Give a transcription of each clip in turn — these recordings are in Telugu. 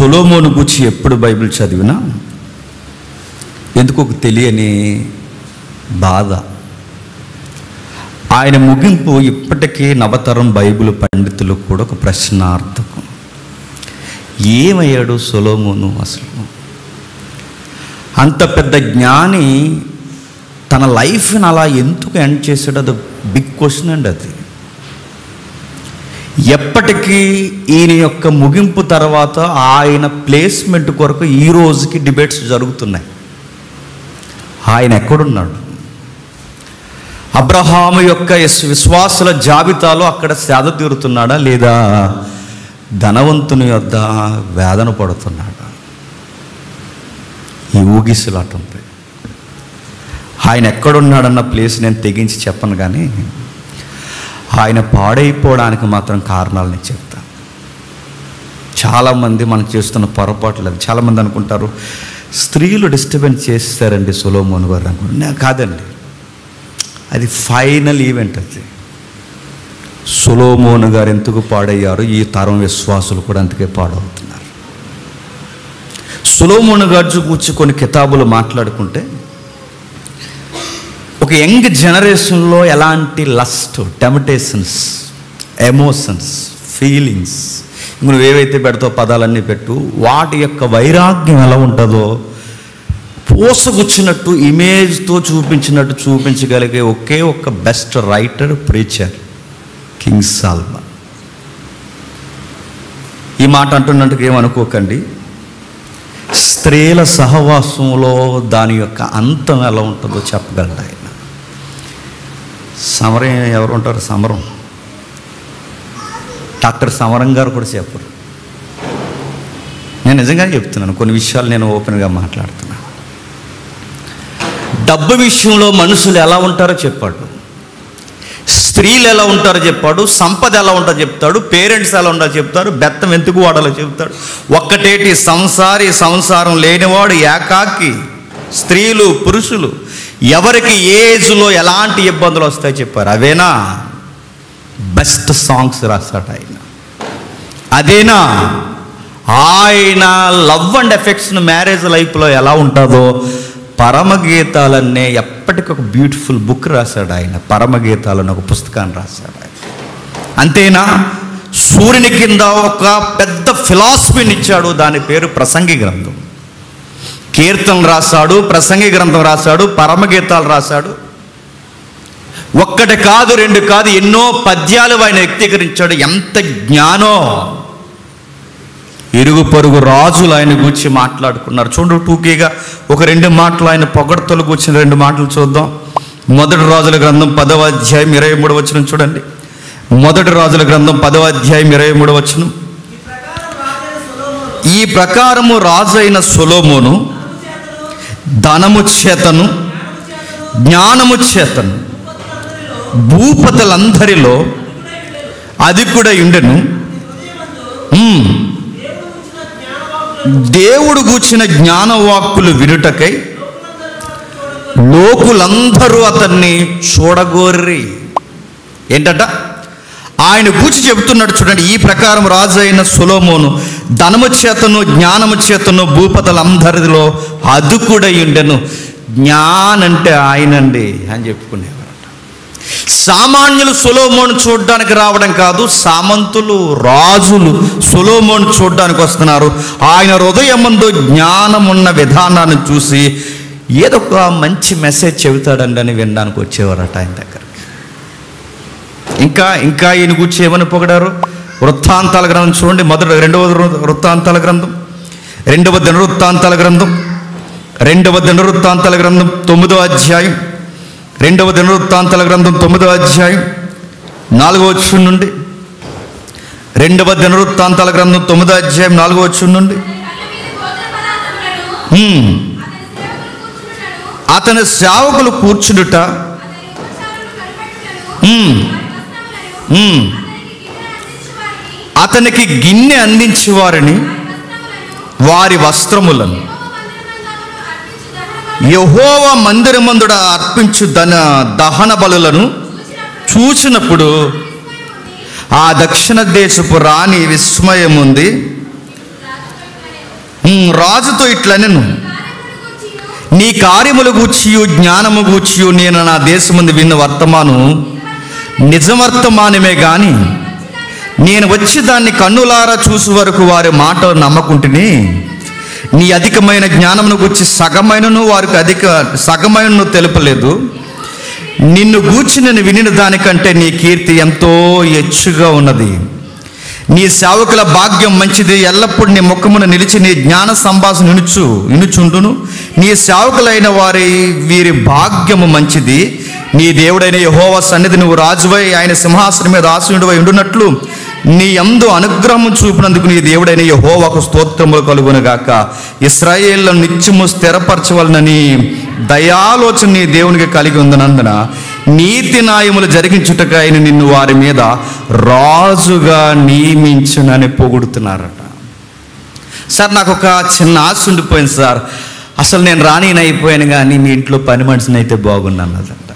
సొలొమోను గురించి ఎప్పుడు బైబిల్ చదివినా ఎందుకు ఒక తెలియని బాధ. ఆయన ముగింపు ఇప్పటికీ నవతరం బైబిల్ పండితులు కూడా ఒక ప్రశ్నార్థకం. ఏమయ్యాడు సొలొమోను అసలు? అంత పెద్ద జ్ఞాని తన లైఫ్ని అలా ఎందుకు ఎండ్ చేశాడు? అది బిగ్ క్వశ్చన్ అండి. అది ఎప్పటికీ ఈయన యొక్క ముగింపు తర్వాత ఆయన ప్లేస్మెంట్ కొరకు ఈ రోజుకి డిబేట్స్ జరుగుతున్నాయి. ఆయన ఎక్కడున్నాడు? అబ్రహాము యొక్క విశ్వాసుల జాబితాలో అక్కడ సేద తీరుతున్నాడా, లేదా ధనవంతుని వద్ద వేదన పడుతున్నాడా? ఈ ఊగిసలాటంపై ఆయన ఎక్కడున్నాడన్న ప్లేస్ నేను తెగించి చెప్పను, కానీ ఆయన పాడైపోవడానికి మాత్రం కారణాలు నేను చెప్తాను. చాలామంది మనం చేస్తున్న పొరపాట్లు అది. చాలామంది అనుకుంటారు స్త్రీలు డిస్టర్బెన్స్ చేస్తారండి సొలొమోను గారు అనుకుంటున్నా. కాదండి, అది ఫైనల్ ఈవెంట్. అది సొలొమోను గారు ఎందుకు పాడయ్యారు, ఈ తరం విశ్వాసులు కూడా అందుకే పాడవుతున్నారు. సొలొమోను గారు కూర్చు కొన్ని కితాబులు మాట్లాడుకుంటే ఒక యంగ్ జనరేషన్లో ఎలాంటి లస్ట్, టెంప్టేషన్స్, ఎమోషన్స్, ఫీలింగ్స్, నువ్వు ఏవైతే పెడతావు పదాలన్నీ పెట్టు, వాటి యొక్క వైరాగ్యం ఎలా ఉంటుందో పోసగుచ్చినట్టు ఇమేజ్తో చూపించినట్టు చూపించగలిగే ఒకే ఒక్క best writer, preacher King Solomon. ఈ మాట అంటున్నట్టుగా ఏమనుకోకండి. స్త్రీల సహవాసంలో దాని యొక్క అంతం ఎలా ఉంటుందో చెప్పగలడు ఆయన. సమరం ఎవరు ఉంటారు? సమరం డాక్టర్ సమరం గారు కూడా చెప్పరు. నేను నిజంగానే చెప్తున్నాను, కొన్ని విషయాలు నేను ఓపెన్గా మాట్లాడుతున్నాను. డబ్బు విషయంలో మనుషులు ఎలా ఉంటారో చెప్పాడు, స్త్రీలు ఎలా ఉంటారో చెప్పాడు, సంపద ఎలా ఉంటుందో చెప్తాడు, పేరెంట్స్ ఎలా ఉండాలో చెప్తాడు, బెత్తం ఎందుకు వాడాలో చెప్తాడు. ఒక్కటేటి సంసారం లేనివాడు, ఏకాకి, స్త్రీలు పురుషులు, ఎవరికి ఏ ఏజ్లో ఎలాంటి ఇబ్బందులు వస్తాయో చెప్పారు. అవేనా బెస్ట్ సాంగ్స్ రాశాడు ఆయన. అదేనా ఆయన లవ్ అండ్ ఎఫెక్షన్ మ్యారేజ్ లైఫ్లో ఎలా ఉంటుందో పరమగీతాలనే ఎప్పటికీ ఒక బ్యూటిఫుల్ బుక్ రాశాడు ఆయన. పరమగీతాలని ఒక పుస్తకాన్ని రాశాడు ఆయన. అంతేనా, సూర్యుని కింద ఒక పెద్ద ఫిలాసఫీని ఇచ్చాడు, దాని పేరు ప్రసంగి గ్రంథం. కీర్తనలు రాశాడు, ప్రసంగి గ్రంథం రాశాడు, పరమగీతాలు రాశాడు. ఒక్కటి కాదు, రెండు కాదు, ఎన్నో పద్యాలు ఆయన వ్యక్తీకరించాడు. ఎంత జ్ఞానో! ఇరుగు పొరుగు రాజులు ఆయన గురించి మాట్లాడుకున్నారు. చూడు, టూకీగా ఒక రెండు మాటలు ఆయన పొగడ్తలు కూర్చుని రెండు మాటలు చూద్దాం. మొదటి రాజుల గ్రంథం 10వ అధ్యాయం 23వ వచనం చూడండి. మొదటి రాజుల గ్రంథం 10వ అధ్యాయం 23వ వచనం. ఈ ప్రకారము రాజైన సొలొమోను ధనము చేతను జ్ఞానము చేతను భూపతులందరిలో అధికుడై ఉండెను. దేవుడు గూర్చిన జ్ఞానవాక్కులు వినుటకై లోకులందరూ అతన్ని చూడగోర్రి. ఏంటట? ఆయన గూర్చి చెబుతున్నాడు చూడండి. ఈ ప్రకారం రాజు అయిన సొలొమోను ధనము చేతను జ్ఞానము చేతను భూపతులందరిలో అధికుడై ఉండెను. జ్ఞానంటే ఆయనండి అని చెప్పుకునేవారట. సామాన్యులు సొలొమోను చూడడానికి రావడం కాదు, సామంతులు, రాజులు సొలొమోను చూడడానికి వస్తున్నారు. ఆయన హృదయమందు జ్ఞానమున్న విధానాన్ని చూసి ఏదో ఒక మంచి మెసేజ్ చెబుతాడండి అని వినడానికి వచ్చేవారట ఆయన దగ్గర. ఇంకా ఈయన గురించి ఏమని పొగడారు? వృత్తాంతాల గ్రంథం చూడండి. రెండవ వృత్తాంతాల గ్రంథం 9వ దినవృత్తాంతాల గ్రంథం 9వ అధ్యాయం 9వ అధ్యాయం 4వ వచనం నుండి 2వ దినవృత్తాంతాల గ్రంథం 9వ అధ్యాయం 4వ వచనం నుండి అతని సేవకులు కూర్చుండుట, అతనికి గిన్నె అందించి వారిని వారి వస్త్రములను యెహోవా మందిరమందుట అర్పించు దహన బలులను చూసినప్పుడు ఆ దక్షిణ దేశపు రాణి విస్మయముంది. రాజుతో ఇట్లనెను, నీ కార్యములు గూర్చియు జ్ఞానము గూర్చియు నేను నా దేశమందు విన్న వర్తమాను నిజవర్తమానమే గాని నేను వచ్చి దాన్ని కన్నులారా చూసు వరకు వారి మాట నమ్మకుంటుని నీ అధికమైన జ్ఞానమును గూర్చి సగమైనను వారికి సగమైనను తెలుపలేదు. నిన్ను గూర్చి నేను వినిన దానికంటే నీ కీర్తి ఎంతో హెచ్చుగా ఉన్నది. నీ సేవకుల భాగ్యం మంచిది. ఎల్లప్పుడూ నీ ముఖమున నిలిచి నీ జ్ఞాన సంభాషణ వినుచుండును. నీ సేవకులైన వీరి భాగ్యము మంచిది. నీ దేవుడైన యెహోవా సన్నిధి నువ్వు రాజువై ఆయన సింహాసనం మీద ఆసీనుడివై ఉండునట్లు నీ యందు అనుగ్రహం చూపినందుకు నీ దేవుడైన యెహోవాకు స్తోత్రములు కలుగునుగాక. ఇశ్రాయేలును నిత్యము స్థిరపరచవలనని దయాలోచన నీ దేవునికి కలిగి ఉందనందున నీతి న్యాయములు జరిగించుటకు ఆయన నిన్ను వారి మీద రాజుగా నియమించునని పొగుడుతున్నారట. సార్, నాకు ఒక చిన్న ఆశ ఉండిపోయింది సార్. అసలు నేను రాణినైపోయాను కానీ మీ ఇంట్లో పని మనిషిని అయితే బాగున్నాను అదంట.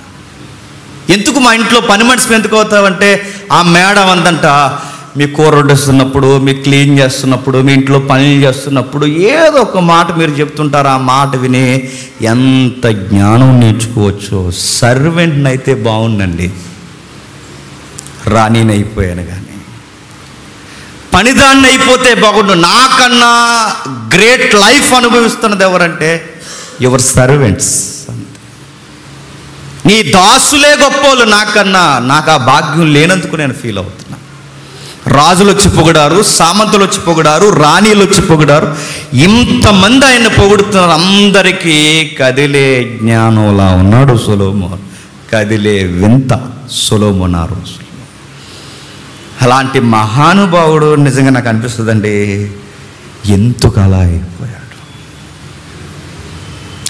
ఎందుకు మా ఇంట్లో పని మనిషిని ఎందుకు అవుతావంటే, ఆ మేడం అందంట మీ కూర వండిస్తున్నప్పుడు, మీకు క్లీన్ చేస్తున్నప్పుడు, మీ ఇంట్లో పనులు చేస్తున్నప్పుడు ఏదో ఒక మాట మీరు చెప్తుంటారు. ఆ మాట విని ఎంత జ్ఞానం నేర్చుకోవచ్చు. సర్వెంట్ని అయితే బాగుందండి, రాణినైపోయాను కానీ పనిదాన్ని అయిపోతే బాగుండు. నాకన్నా గ్రేట్ లైఫ్ అనుభవిస్తున్నది ఎవరంటే యువర్ సర్వెంట్స్. నీ దాసులే గొప్పోళ్ళు నాకన్నా. నాకు ఆ భాగ్యం లేనందుకు నేను ఫీల్ అవుతున్నా. రాజులు వచ్చి పొగిడారు, సామంతులు వచ్చి పొగిడారు, రాణిలు వచ్చి పొగిడారు. ఇంతమంది ఆయన పొగుడుతున్నారు. అందరికీ కదిలే జ్ఞానంలా ఉన్నాడు సొలొమోను. కదిలే వింత సొలొమోను ఆ రోజు. అలాంటి మహానుభావుడు నిజంగా నాకు అనిపిస్తుందండి, ఎందుకు అలా అయిపోయాడు?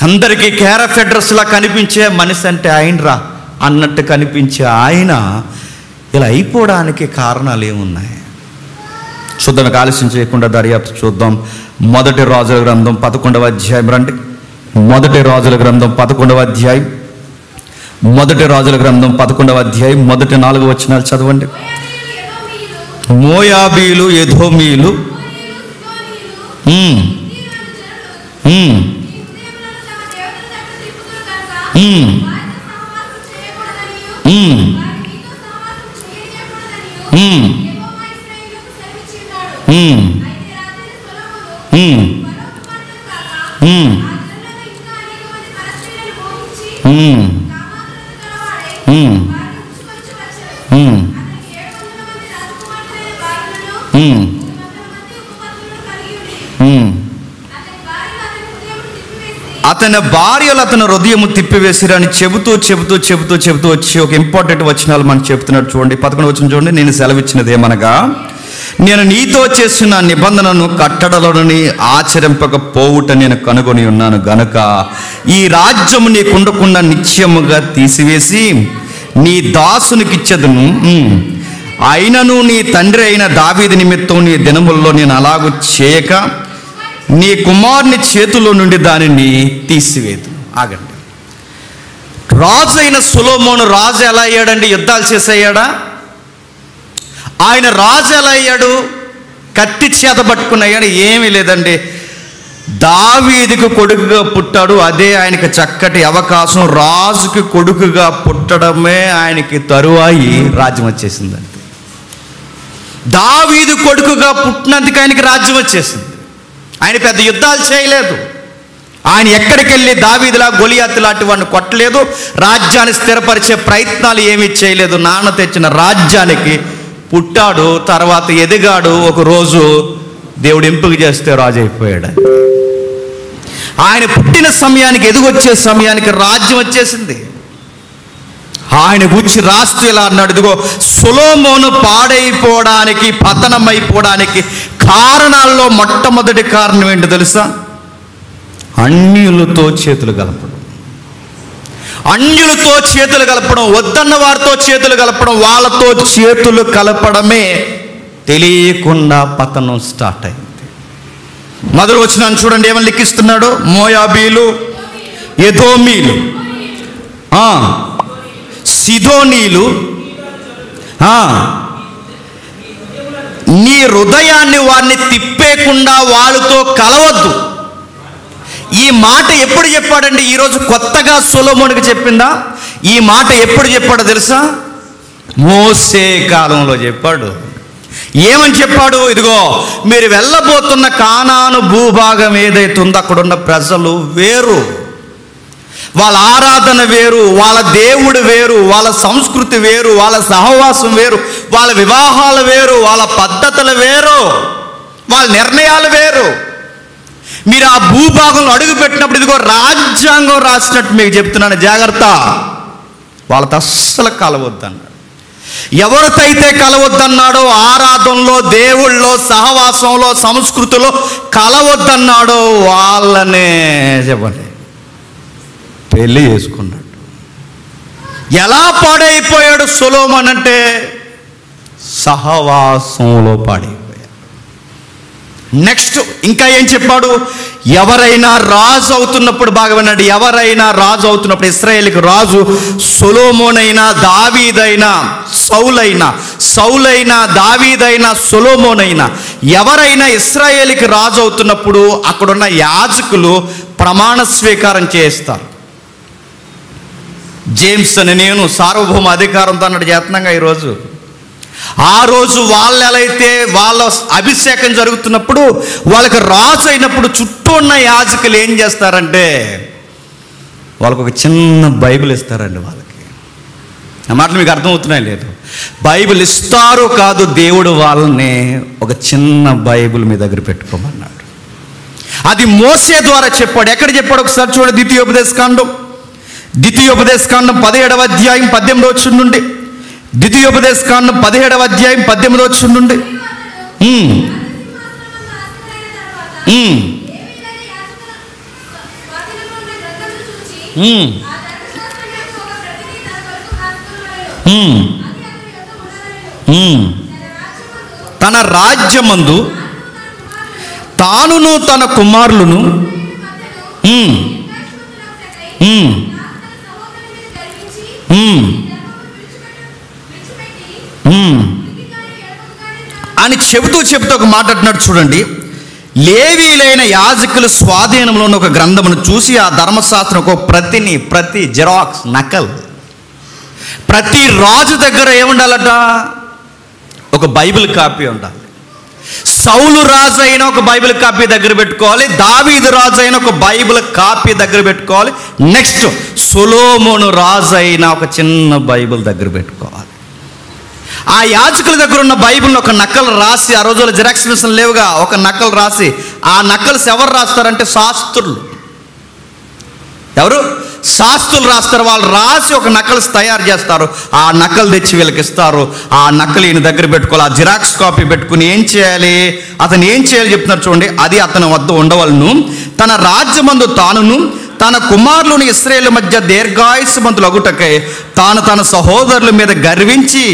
అందరికీ కేర్ ఆఫ్ అడ్రస్లా కనిపించే మనిషి అంటే ఆయనరా అన్నట్టు కనిపించే ఆయన ఇలా అయిపోవడానికి కారణాలు ఏమున్నాయి చూద్దాం. ఆలస్యం చేయకుండా దర్యాప్తు చూద్దాం. మొదటి రాజుల గ్రంథం 11వ అధ్యాయం రండి. మొదటి రాజుల గ్రంథం 11వ అధ్యాయం. మొదటి రాజుల గ్రంథం 11వ అధ్యాయం మొదటి 4 వచనాలు చదవండి. మోయాబీలు, ఎదోమీలు, అతని భార్యలు అతని హృదయము తిప్పివేసిరని చెబుతూ వచ్చి ఒక ఇంపార్టెంట్ వచనాలు మనకు చెప్తున్నాడు. చూడండి, 11వ వచనం చూడండి. నేను సెలవిచ్చినది ఏమనగా, నేను నీతో చేసిన నిబంధనను కట్టడలను ఆచరింపకపోవుట నేను కనుగొని ఉన్నాను గనుక ఈ రాజ్యము నీకుండకుండా నిత్యముగా తీసివేసి నీ దాసునికిచ్చేదను. అయినను నీ తండ్రి అయిన దావీదు నిమిత్తం నీ దినముల్లో నేను అలాగూ చేయక నీ కుమారుని చేతిలో నుండి దానిని తీసివేదు. ఆగండి. రాజు అయిన సొలొమోను రాజు ఎలా అయ్యాడండి? యుద్ధాలు చేసేయ్యాడా? ఆయన రాజు ఎలా అయ్యాడు? కత్తి చేత పట్టుకున్నాడు? ఏమీ లేదండి. దావీదుకు కొడుకుగా పుట్టాడు. అదే ఆయనకి చక్కటి అవకాశం. రాజుకి కొడుకుగా పుట్టడమే ఆయనకి తరువాయి రాజ్యం వచ్చేసిందండి. దావీదు కొడుకుగా పుట్టినందుకు ఆయనకి రాజ్యం వచ్చేసింది. ఆయన పెద్ద యుద్ధాలు చేయలేదు. ఆయన ఎక్కడికి వెళ్ళి దావీదులా గొలియాతు లాంటి వాడిని కొట్టలేదు. రాజ్యాన్ని స్థిరపరిచే ప్రయత్నాలు ఏమీ చేయలేదు. నాన్న తెచ్చిన రాజ్యానికి పుట్టాడు. తర్వాత ఎదిగాడు. ఒకరోజు దేవుడు ఎంపిక చేస్తే రాజు అయిపోయాడు. ఆయన పుట్టిన సమయానికి, ఎదిగొచ్చే సమయానికి రాజ్యం వచ్చేసింది. ఆయన గురించి రాస్తూ ఇలా అన్నాడు, ఇదిగో సొలొమోను పాడైపోవడానికి, పతనమైపోవడానికి కారణాల్లో మొట్టమొదటి కారణం ఏంటో తెలుసా? అన్యులతో చేతులు కలపడం. అన్యులతో చేతులు కలపడం, వద్దన్న వారితో చేతులు కలపడం, వాళ్ళతో చేతులు కలపడమే తెలియకుండా పతనం స్టార్ట్ అయింది. మొదలు వచ్చినాను చూడండి, ఏమని లిఖిస్తున్నాడు? మోయాబీలు, ఎదోమీలు, సిదోనీలు నీ హృదయాన్ని వారిని తిప్పేయకుండా వాళ్ళతో కలవద్దు. ఈ మాట ఎప్పుడు చెప్పాడండి? ఈరోజు కొత్తగా సొలొమోనుకి చెప్పిందా? ఈ మాట ఎప్పుడు చెప్పాడో తెలుసా? మోసే కాలంలో చెప్పాడు. ఏమని చెప్పాడు? ఇదిగో, మీరు వెళ్ళబోతున్న కానాను భూభాగం ఏదైతే ఉందో అక్కడున్న ప్రజలు వేరు, వాళ్ళ ఆరాధన వేరు, వాళ్ళ దేవుడు వేరు, వాళ్ళ సంస్కృతి వేరు, వాళ్ళ సహవాసం వేరు, వాళ్ళ వివాహాలు వేరు, వాళ్ళ పద్ధతులు వేరు, వాళ్ళ నిర్ణయాలు వేరు. మీరు ఆ భూభాగంలో అడుగు పెట్టినప్పుడు ఇదిగో రాజ్యాంగం రాసినట్టు మీకు చెప్తున్నాను, జాగ్రత్త. వాళ్ళతో అస్సలు కలవద్దన్నాడు. ఎవరితో అయితే కలవద్దన్నాడో, ఆరాధనలో, దేవుళ్ళలో, సహవాసంలో, సంస్కృతిలో కలవద్దన్నాడో వాళ్ళనే చెప్పండి పెళ్ళి చేసుకున్నాడు. ఎలా పాడైపోయాడు సొలొమోను అంటే సహవాసంలో పాడైపోయాడు. నెక్స్ట్ ఇంకా ఏం చెప్పాడు? ఎవరైనా రాజు అవుతున్నప్పుడు, బాగా విన్నాడు, ఎవరైనా రాజు అవుతున్నప్పుడు, ఇశ్రాయేలుకి రాజు సొలొమోనైనా, దావీదైనా, సౌలైనా, దావీదైనా, సొలొమోనైనా, ఎవరైనా ఇశ్రాయేలుకి రాజు అవుతున్నప్పుడు అక్కడున్న యాజకులు ప్రమాణ స్వీకారం చేస్తారు. జేమ్స్ అని నేను సార్వభౌమ అధికారంతో అన్నట్టు చేస్తున్నాగా ఈరోజు. ఆ రోజు వాళ్ళు ఎలా అయితే వాళ్ళ అభిషేకం జరుగుతున్నప్పుడు, వాళ్ళకి రాజు అయినప్పుడు చుట్టూ ఉన్న యాజకులు ఏం చేస్తారంటే వాళ్ళకు ఒక చిన్న బైబిల్ ఇస్తారండి. వాళ్ళకి ఆ మాటలు మీకు అర్థమవుతున్నాయి లేదు? బైబిల్ ఇస్తారు కాదు, దేవుడు వాళ్ళని ఒక చిన్న బైబిల్ మీ దగ్గర పెట్టుకోమన్నాడు. అది మోసే ద్వారా చెప్పాడు. ఎక్కడ చెప్పాడు ఒకసారి చూడండి. ద్వితీయోపదేశకాండం 17వ అధ్యాయం 18వ వచనం నుండి. ద్వితీయోపదేశకాండం 17వ అధ్యాయం 18వ వచనం నుండి. తన రాజ్యమందు తానును తన కుమారులను అని చెబుతూ ఒక మాట అంటున్నాడు చూడండి. లేవీలైన యాజకుల స్వాధీనంలో ఉన్న ఒక గ్రంథమును చూసి ఆ ధర్మశాస్త్రం ఒక ప్రతి జెరాక్స్ నకల్, ప్రతి రాజు దగ్గర ఏముండాలట? ఒక బైబిల్ కాపీ ఉండాలి. సౌలు రాజు అయిన ఒక బైబిల్ కాపీ దగ్గర పెట్టుకోవాలి, దావీదు రాజు అయిన ఒక బైబిల్ కాపీ దగ్గర పెట్టుకోవాలి, నెక్స్ట్ సొలొమోను రాజు అయిన ఒక చిన్న బైబిల్ దగ్గర పెట్టుకోవాలి. ఆ యాజకుల దగ్గర ఉన్న బైబిల్ని ఒక నకలు రాసి, ఆ రోజుల్లో జిరాక్స్ మిషన్ లేవుగా, ఒక నకలు రాసి, ఆ నకల్స్ ఎవరు రాస్తారంటే శాస్త్రులు. ఎవరు? శాస్త్రులు రాస్తారు. వాళ్ళు రాసి ఒక నకల్స్ తయారు చేస్తారు. ఆ నకలు తెచ్చి వీళ్ళకి ఇస్తారు. ఆ నకలు ఈయన దగ్గర పెట్టుకోవాలి. ఆ జిరాక్స్ కాపీ పెట్టుకుని ఏం చేయాలి? అతను ఏం చేయాలి చెప్తున్నారు చూడండి. అది అతని వద్ద ఉండవలను. తన రాజ్యమందు తానును తన కుమారులను ఇశ్రాయేలు మధ్య దీర్ఘాయుష్మంతులు అగుటకై తాను తన సహోదరుల మీద గర్వించి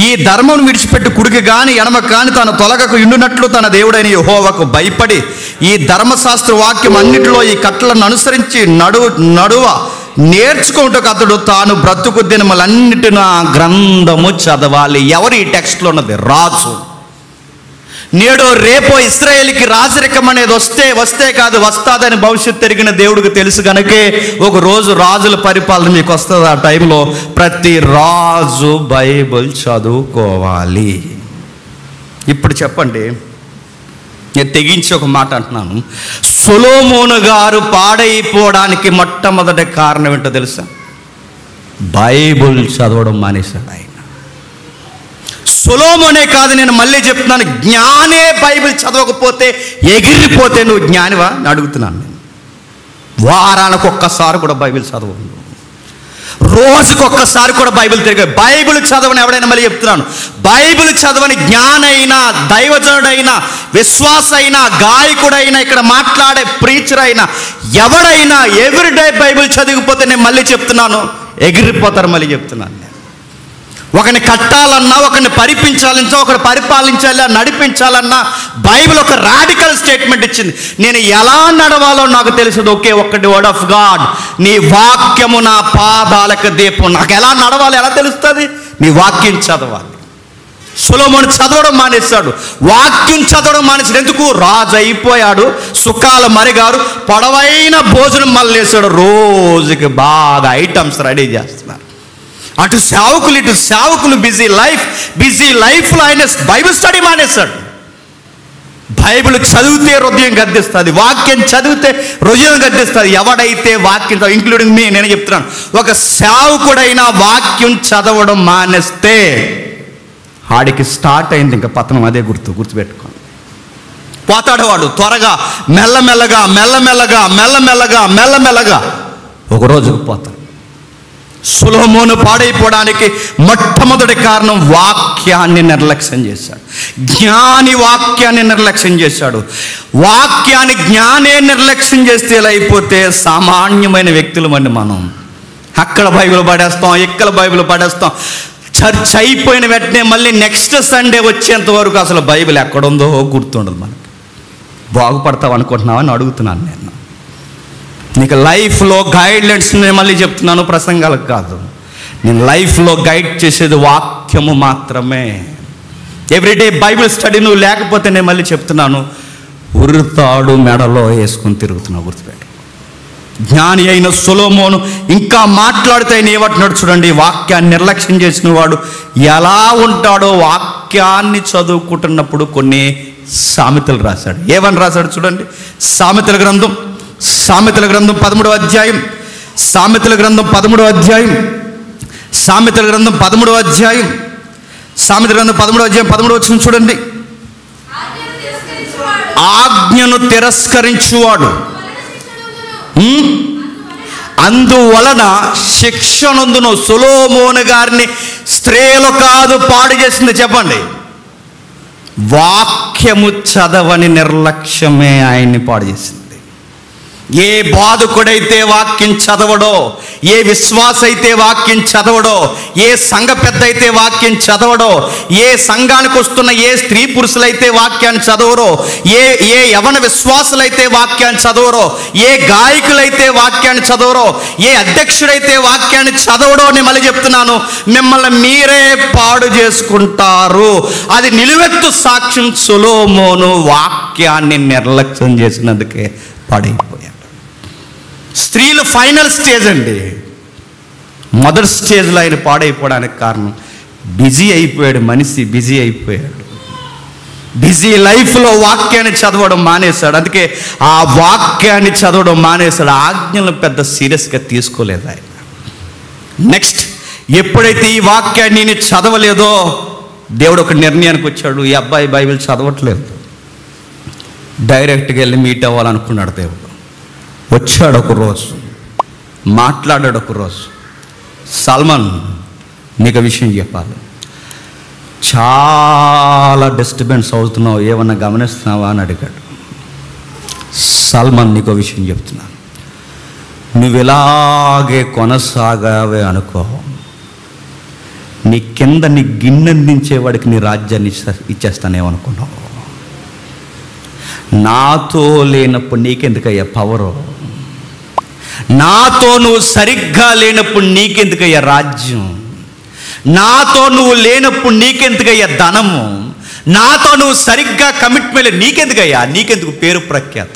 ఈ ధర్మం విడిచిపెట్టి కుడికి కానీ ఎడమ కానీ తాను తొలగకు ఇండునట్లు తన దేవుడైన యెహోవాకు భయపడి ఈ ధర్మశాస్త్ర వాక్యం అన్నిటిలో ఈ కట్టలను అనుసరించి నడువ నేర్చుకుంటూ అతడు తాను బ్రతుకు దినములన్నిటిన గ్రంథము చదవాలి. ఎవరు ఈ టెక్స్ట్లో ఉన్నది? రాజు. నేడో రేపో ఇశ్రాయేలుకి రాజరికం అనేది వస్తే కాదు, వస్తాదని భవిష్యత్తు తిరిగిన దేవుడికి తెలుసు కనుకే ఒక రోజు రాజుల పరిపాలన మీకు వస్తుంది. ఆ టైంలో ప్రతి రాజు బైబిల్ చదువుకోవాలి. ఇప్పుడు చెప్పండి, నేను తెగించి ఒక మాట అంటున్నాను. సొలొమోను గారు పాడైపోవడానికి మొట్టమొదటి కారణం ఏంటో తెలుసా? బైబిల్ చదవడం మానేశాడు ఆయన. సొలొమోనే కాదు, నేను మళ్ళీ చెప్తున్నాను, జ్ఞానే బైబిల్ చదవకపోతే ఎగిరిపోతే నువ్వు జ్ఞానివా అని అడుగుతున్నాను నేను. వారానికి ఒక్కసారి కూడా బైబిల్ చదవను, రోజుకి ఒక్కసారి కూడా బైబిల్ తిరిగి బైబిల్ చదవని ఎవడైనా మళ్ళీ చెప్తున్నాను, బైబిల్ చదవని జ్ఞానైనా, దైవజనుడైనా, విశ్వాస అయినా, గాయకుడైనా, ఇక్కడ మాట్లాడే ప్రీచర్ అయినా, ఎవడైనా ఎవ్రీడే బైబిల్ చదివిపోతే నేను మళ్ళీ చెప్తున్నాను ఎగిరిపోతారు. మళ్ళీ చెప్తున్నాను, ఒకరిని కట్టాలన్నా, ఒకరిని పరిపించాలన్నా, ఒకరు పరిపాలించాలా, నడిపించాలన్నా బైబిల్ ఒక రాడికల్ స్టేట్మెంట్ ఇచ్చింది. నేను ఎలా నడవాలో నాకు తెలుసు. ఒకే ఒక్కటి వర్డ్ ఆఫ్ గాడ్, నీ వాక్యము నా పాదాలకు దీపం. నాకు ఎలా నడవాలి ఎలా తెలుస్తుంది? నీ వాక్యం చదవాలి. సొలొమోను చదవడం మానేశాడు, వాక్యం చదవడం మానేశాడు. ఎందుకు? రాజు అయిపోయాడు, సుఖాలు మరిగారు, పొడవైన భోజనం మళ్ళేశాడు. రోజుకి బాగా ఐటమ్స్ రెడీ చేస్తున్నారు. అటు సేవకులు బిజీ లైఫ్లో ఆయన బైబిల్ స్టడీ మానేశాడు. బైబిల్ చదివితే హృదయం గద్దిస్తుంది, వాక్యం చదివితే హృదయం గద్దిస్తుంది. ఎవడైతే వాక్యం ఇంక్లూడింగ్ మీ, నేను చెప్తున్నాను, ఒక సేవకుడైనా వాక్యం చదవడం మానేస్తే ఆడికి స్టార్ట్ అయింది ఇంకా పతనం. అదే గుర్తుపెట్టుకోండి. పోతాడు వాడు త్వరగా, మెల్లమెల్లగా ఒక రోజుకు పోతాడు. సొలొమోను పాడైపోవడానికి మొట్టమొదటి కారణం వాక్యాన్ని నిర్లక్ష్యం చేశాడు. జ్ఞాని వాక్యాన్ని నిర్లక్ష్యం చేశాడు. వాక్యాన్ని జ్ఞానే నిర్లక్ష్యం చేస్తే ఎలా అయిపోతే సామాన్యమైన వ్యక్తులమండి మనం. అక్కడ బైబిల్ పడేస్తాం, ఇక్కడ బైబిల్ పడేస్తాం. చర్చ్ అయిపోయిన వెంటనే మళ్ళీ నెక్స్ట్ సండే వచ్చేంత వరకు అసలు బైబిల్ ఎక్కడుందో గుర్తుండదు మనకి. బాగుపడతావు అనుకుంటున్నావని అడుగుతున్నాను నేను. నీకు లైఫ్లో గైడ్లైన్స్ నేను మళ్ళీ చెప్తున్నాను, ప్రసంగాలకు కాదు. నేను లైఫ్లో గైడ్ చేసేది వాక్యము మాత్రమే. ఎవ్రీడే బైబిల్ స్టడీ నువ్వు లేకపోతే నేను మళ్ళీ చెప్తున్నాను, ఉరుతాడు మెడలో వేసుకుని తిరుగుతున్నావు. గుర్తుపెట్టు. జ్ఞాని అయిన సొలొమోను ఇంకా మాట్లాడితే ఆయన ఏమంటున్నాడు చూడండి. వాక్యాన్ని నిర్లక్ష్యం చేసిన వాడు ఎలా ఉంటాడో వాక్యాన్ని చదువుకుంటున్నప్పుడు కొన్ని సామెతలు రాశాడు. ఏమని రాశాడు చూడండి. సామెతల గ్రంథం 13వ అధ్యాయం, సామెతల గ్రంథం 13వ అధ్యాయం 13వ వచనం చూడండి. ఆజ్ఞను తిరస్కరించువాడు అందువలన శిక్షనందును. సొలొమోను గారిని స్త్రీలు కాదు పాడు చేసింది, చెప్పండి. వాక్యము చదవని నిర్లక్ష్యమే ఆయన్ని పాడు చేసింది. ఏ బాధకుడైతే వాక్యం చదవడో, ఏ విశ్వాస అయితే వాక్యం చదవడో, ఏ సంఘ పెద్ద అయితే వాక్యం చదవడో, ఏ సంఘానికి వస్తున్న ఏ స్త్రీ పురుషులైతే వాక్యాన్ని చదవరో, ఏ యవన విశ్వాసులైతే వాక్యాన్ని చదవరో, ఏ గాయకులైతే వాక్యాన్ని చదవరో, ఏ అధ్యక్షుడైతే వాక్యాన్ని చదవడో, నేను మళ్ళీ చెప్తున్నాను, మిమ్మల్ని మీరే పాడు చేసుకుంటారు. అది నిలువెత్తు సాక్ష్యం. సొలొమోను వాక్యాన్ని నిర్లక్ష్యం చేసినందుకే పాడైపోయాడు. స్త్రీలు ఫైనల్ స్టేజ్ అండి. మొదటి స్టేజ్లో ఆయన పాడైపోవడానికి కారణం బిజీ అయిపోయాడు. మనిషి బిజీ అయిపోయాడు. బిజీ లైఫ్లో వాక్యాన్ని చదవడం మానేశాడు. అందుకే ఆ వాక్యాన్ని చదవడం మానేశాడు. ఆజ్ఞలను పెద్ద సీరియస్గా తీసుకోలేదు ఆయన. నెక్స్ట్, ఎప్పుడైతే ఈ వాక్యాన్ని నేను చదవలేదో దేవుడు ఒక నిర్ణయానికి వచ్చాడు. ఈ అబ్బాయి బైబిల్ చదవట్లేదు, డైరెక్ట్గా వెళ్ళి మీట్ అవ్వాలనుకున్నాడు దేవుడు. వచ్చాడు ఒక రోజు, మాట్లాడాడు ఒక రోజు. సల్మాన్, నీకు విషయం చెప్పాలి, చాలా డిస్టర్బెన్స్ అవుతున్నావు, ఏమన్నా గమనిస్తున్నావా అని అడిగాడు. సల్మాన్, నీకు విషయం చెప్తున్నాను, నువ్వు ఇలాగే కొనసాగావే అనుకో, నీ కింద నీ గిన్నెందించేవాడికి నీ రాజ్యాన్ని ఇచ్చేస్తానేమనుకున్నావు. నాతో లేనప్పుడు నీకెందుకయ్యా పవరు, నాతో నువ్వు సరిగ్గా లేనప్పుడు నీకెందుకయ్యా రాజ్యం, నాతో నువ్వు లేనప్పుడు నీకెందుకయ్యా ధనము, నాతో నువ్వు సరిగ్గా కమిట్మెంట్ నీకెందుకు పేరు ప్రఖ్యాత.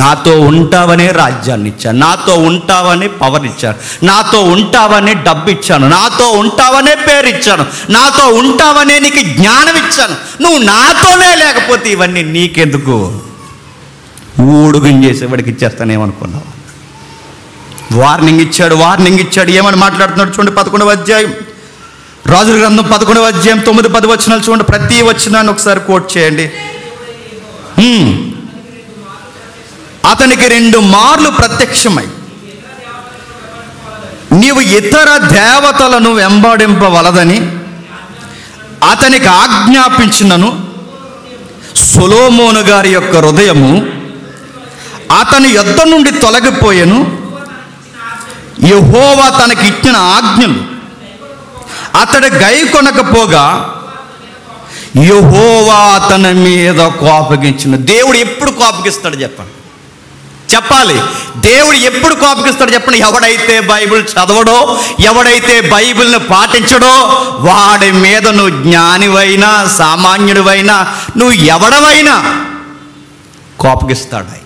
నాతో ఉంటావనే రాజ్యాన్ని ఇచ్చాను, నాతో ఉంటావనే పవర్ ఇచ్చాను, నాతో ఉంటావనే డబ్బు ఇచ్చాను, నాతో ఉంటావనే పేరు ఇచ్చాను, నాతో ఉంటావనే నీకు జ్ఞానం ఇచ్చాను. నువ్వు నాతోనే లేకపోతే ఇవన్నీ నీకెందుకు? ఊడుగుని చేసేవాడికి ఇచ్చేస్తానేమనుకున్నావు. వార్నింగ్ ఇచ్చాడు. ఏమని మాట్లాడుతున్నాడు చూడండి. 11వ అధ్యాయం, రాజుల గ్రంథం 11వ అధ్యాయం 9-10 వచనాలు చూడండి. ప్రతి వచనాన్ని ఒకసారి కోట్ చేయండి. అతనికి 2 మార్లు ప్రత్యక్షమై నీవు ఇతర దేవతలను వెంబడింపవలదని అతనికి ఆజ్ఞాపించినను సొలొమోను గారి యొక్క హృదయము అతని యొద్ద నుండి తొలగిపోయెను. యెహోవా తనకి ఇచ్చిన ఆజ్ఞలు అతడు గైకొనకపోగా యెహోవా అతని మీద కోపగించిన. దేవుడు ఎప్పుడు కోపగిస్తాడు చెప్పండి? చెప్పాలి. దేవుడు ఎప్పుడు కోపగిస్తాడు చెప్పండి? ఎవడైతే బైబిల్ చదవడో, ఎవడైతే బైబిల్ని పాటించడో వాడి మీద నువ్వు జ్ఞానివైనా సామాన్యుడివైనా నువ్వు ఎవడవైనా కోపగిస్తాడు ఆయన.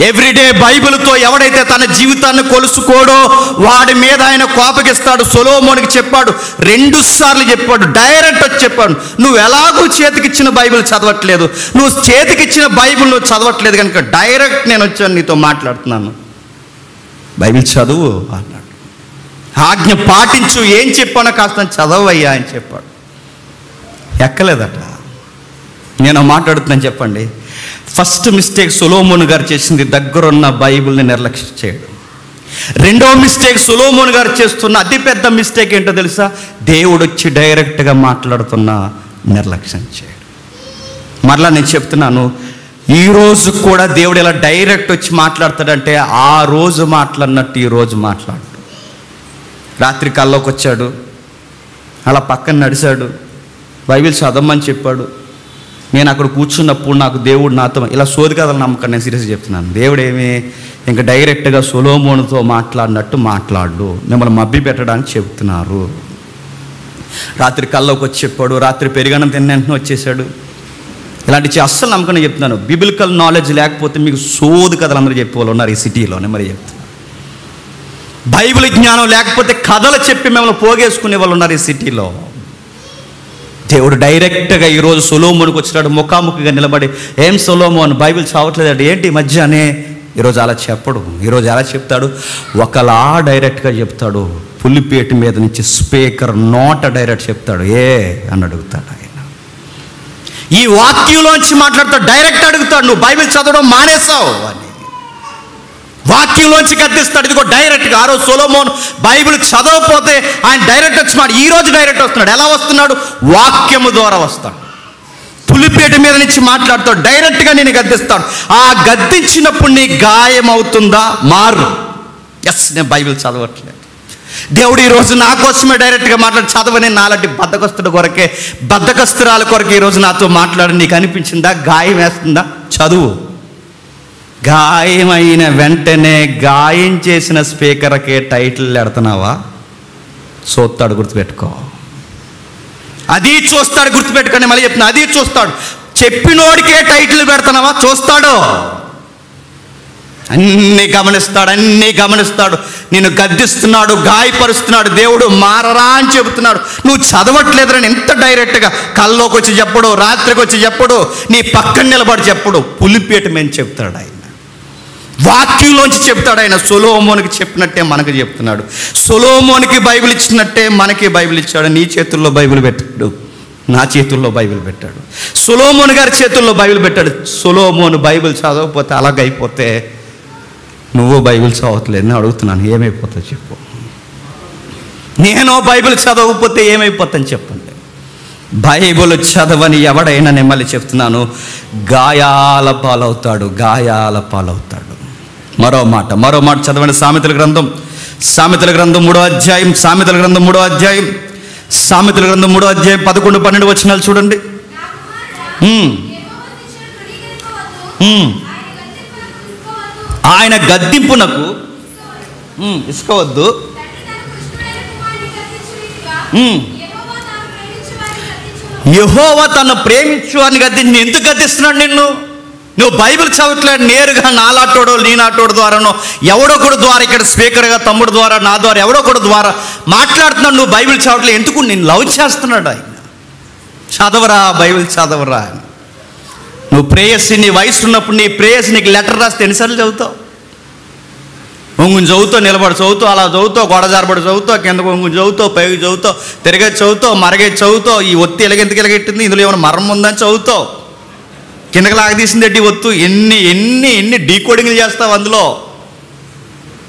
ఎవ్రీడే బైబిల్తో ఎవడైతే తన జీవితాన్ని కొలుసుకోడో వాడి మీద ఆయన కోపగిస్తాడు. సొలొమోనుకి చెప్పాడు, 2 సార్లు చెప్పాడు, డైరెక్ట్ వచ్చి చెప్పాడు, నువ్వు ఎలాగూ చేతికిచ్చిన బైబిల్ చదవట్లేదు, నువ్వు చేతికిచ్చిన బైబిల్ నువ్వు చదవట్లేదు కనుక డైరెక్ట్ నేను వచ్చాను నీతో మాట్లాడుతున్నాను, బైబిల్ చదువు అన్నాడు. ఆజ్ఞ పాటించు, ఏం చెప్పానో కాస్త చదవయ్యా అని చెప్పాడు. ఎక్కలేదట. నేను మాట్లాడుతున్నాను చెప్పండి. ఫస్ట్ మిస్టేక్ సొలొమోను గారు చేసింది దగ్గరున్న బైబిల్ని నిర్లక్ష్యం చేయడం. రెండో మిస్టేక్ సొలొమోను గారు చేస్తున్న అతిపెద్ద మిస్టేక్ ఏంటో తెలుసా? దేవుడు వచ్చి డైరెక్ట్గా మాట్లాడుతున్న నిర్లక్ష్యం చేయడం. మరలా నేను చెప్తున్నాను, ఈరోజు కూడా దేవుడు ఇలా డైరెక్ట్ వచ్చి మాట్లాడతాడంటే ఆ రోజు మాట్లాడినట్టు ఈరోజు మాట్లాడు. రాత్రి కల్లోకి వచ్చాడు, అలా పక్కన నడిచాడు, బైబిల్ చదవమని చెప్పాడు. నేను అక్కడ కూర్చున్నప్పుడు నాకు దేవుడు నాతో ఇలా సోది కథలు నమ్మకం. నేను సీరియస్గా చెప్తున్నాను. దేవుడు ఏమి ఇంకా డైరెక్ట్గా సొలొమోనుతో మాట్లాడినట్టు మాట్లాడు, మిమ్మల్ని మభ్య పెట్టడానికి చెప్తున్నారు. రాత్రి కల్లోకి వచ్చి చెప్పాడు, రాత్రి పెరిగన్నం తిన్న వెంటనే వచ్చేసాడు. ఇలాంటి అస్సలు నమ్మకం చెప్తున్నాను. బిబిలికల్ నాలెడ్జ్ లేకపోతే మీకు సోది కథలు అందరూ చెప్పేవాళ్ళు ఉన్నారు ఈ సిటీలోనే. మరి చెప్తున్నాను, బైబిల్ జ్ఞానం లేకపోతే కథలు చెప్పి మిమ్మల్ని పోగేసుకునే వాళ్ళు ఉన్నారు ఈ సిటీలో. దేవుడు డైరెక్ట్గా ఈరోజు సొలొమోనుకు వచ్చినాడు, ముఖాముఖిగా నిలబడి, ఏం సొలొమోన్ బైబిల్ చదవట్లేదండి ఏంటి ఈ మధ్య అని. ఈరోజు అలా చెప్పడు. ఈరోజు ఎలా చెప్తాడు? ఒకలా డైరెక్ట్గా చెప్తాడు. పులిపేట మీద నుంచి స్పీకర్ నోట డైరెక్ట్ చెప్తాడు, ఏ అని అడుగుతాడు ఆయన. ఈ వాక్యంలోంచి మాట్లాడుతాడు, డైరెక్ట్ అడుగుతాడు, నువ్వు బైబిల్ చదవడం మానేసావు అని. వాక్యంలోంచి గద్దిస్తాడు. ఇదిగో డైరెక్ట్గా ఆ రోజు సొలొమోన్ బైబిల్ చదవకపోతే ఆయన డైరెక్ట్ వచ్చి ఈ రోజు డైరెక్ట్ వస్తున్నాడు. ఎలా వస్తున్నాడు? వాక్యము ద్వారా వస్తాడు. పులిపేట మీద నుంచి మాట్లాడుతాడు, డైరెక్ట్గా నేను గద్దిస్తాడు. ఆ గద్దించినప్పుడు నీ గాయం అవుతుందా? మారు. ఎస్, నేను బైబిల్ చదవట్లేదు. దేవుడు ఈరోజు నా కోసమే డైరెక్ట్గా మాట్లాడి చదవని నాలాంటి బద్ధకస్తుడు కొరకే, బద్ధకస్తురాల కొరకే ఈరోజు నాతో మాట్లాడి నీకు అనిపించిందా? గాయం వేస్తుందా? చదువు. గాయమైన వెంటనే గాయం చేసిన స్పీకర్కే టైటిల్ పెడుతున్నావా? చూస్తాడు, గుర్తుపెట్టుకో. అది చూస్తాడు, గుర్తుపెట్టుకొని మళ్ళీ చెప్తున్నా, అది చూస్తాడు. చెప్పినోడికే టైటిల్ పెడుతున్నావా? చూస్తాడు, అన్నీ గమనిస్తాడు. నేను గద్దిస్తున్నాడు, గాయపరుస్తున్నాడు. దేవుడు మారరా అని చెబుతున్నాడు. నువ్వు చదవట్లేదని ఎంత డైరెక్ట్గా కల్లోకి వచ్చి చెప్పడు, రాత్రికి వచ్చి చెప్పడు, నీ పక్కన నిలబడి చెప్పడు, పులిపేట మేము చెప్తాడు ఆయన. వాక్యంలోంచి చెప్తాడు ఆయన. సొలొమోనుకి చెప్పినట్టే మనకు చెప్తున్నాడు. సొలొమోనుకి బైబిల్ ఇచ్చినట్టే మనకి బైబిల్ ఇచ్చాడు. నీ చేతుల్లో బైబిల్ పెట్టాడు, నా చేతుల్లో బైబిల్ పెట్టాడు. సొలొమోను గారి చేతుల్లో బైబిల్ పెట్టాడు. సొలొమోను బైబిల్ చదవకపోతే అలాగైపోతే నువ్వు బైబిల్ చదవట్లేదు. నేను అడుగుతున్నాను, ఏమైపోతావు చెప్పు? నేను బైబిల్ చదవకపోతే ఏమైపోతాను చెప్పండి. బైబిల్ చదవని ఎవడైనా నేను మళ్ళీ చెప్తున్నాను, గాయాల పాలవుతాడు, గాయాల పాలవుతాడు. మరో మాట చదవండి. సామెతల గ్రంథం 3వ అధ్యాయం, సామెతల గ్రంథం 3వ అధ్యాయం, సామెతల గ్రంథం 3వ అధ్యాయం 11-12 వచనాలు చూడండి. ఆయన గద్దింపునకు ఇసుకోవద్దు, యెహోవా తను ప్రేమించు అని గద్దించి. ఎందుకు గద్దిస్తున్నాడు నిన్ను? నువ్వు బైబిల్ చదవట్లేదు. నేరుగా నాలాటోడో నీ నాటోడు ద్వారానో ఎవడొకడు ద్వారా, ఇక్కడ స్పీకర్గా తమ్ముడు ద్వారా, నా ద్వారా ఎవడొకడు ద్వారా మాట్లాడుతున్నాడు. నువ్వు బైబిల్ చదవట్లేదు. ఎందుకు? నేను లవ్ చేస్తున్నాడు ఆయన. చదవరా, బైబిల్ చదవరా అని. నువ్వు ప్రేయసి, నీ వయసు ఉన్నప్పుడు నీ ప్రేయసి నీకు లెటర్ రాస్తే ఎన్నిసార్లు చదువుతావు? ఒంగుని చదువుతావు, నిలబడి చదువుతావు, అలా చదువుతావు, గోడజారబడి చదువుతావు, కిందకు ఒంగుని చదువుతావు, పైకి చదువుతావు, తిరగేది చదువుతావు, మరగేది చదువుతావు. ఈ ఒత్తి ఎలగెంతకి ఎలగెట్టింది, ఇందులో ఏమైనా మరం ఉందని చదువుతావు, కిందకి లాగదీసింది ఎట్టి ఒత్తు, ఎన్ని డీకోడింగ్లు చేస్తావు అందులో.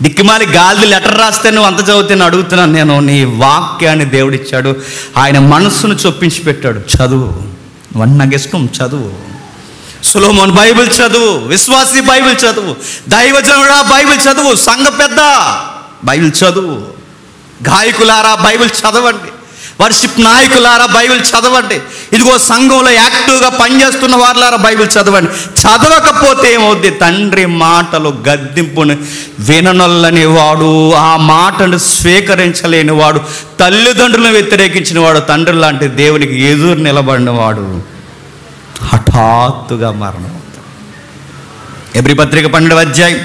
దిక్కుమాలి గాలి లెటర్ రాస్తే నువ్వు అంత చదువుతాను అడుగుతున్నాను నేను. నీ వాక్యాన్ని దేవుడిచ్చాడు, ఆయన మనస్సును చొప్పించి పెట్టాడు. చదువు, నాకు ఇష్టం, చదువు. సొలొమోను బైబిల్ చదువు, విశ్వాసి బైబిల్ చదువు, దైవజనుడా బైబిల్ చదువు, సంఘ పెద్ద బైబిల్ చదువు, గాయకులారా బైబిల్ చదవండి, వర్షిప్ నాయకులారా బైబిల్ చదవండి. ఇదిగో సంఘంలో యాక్టివ్గా పనిచేస్తున్న వారులారా బైబిల్ చదవండి. చదవకపోతే ఏమవుద్ది? తండ్రి మాటలు గద్దింపుని విననొల్లని వాడు, ఆ మాటను స్వీకరించలేని వాడు, తల్లిదండ్రులను వ్యతిరేకించిన వాడు, తండ్రి లాంటి దేవునికి ఎదురు నిలబడిన వాడు హఠాత్తుగా మరణం. ఎబ్రీ పత్రిక 12వ అధ్యాయం,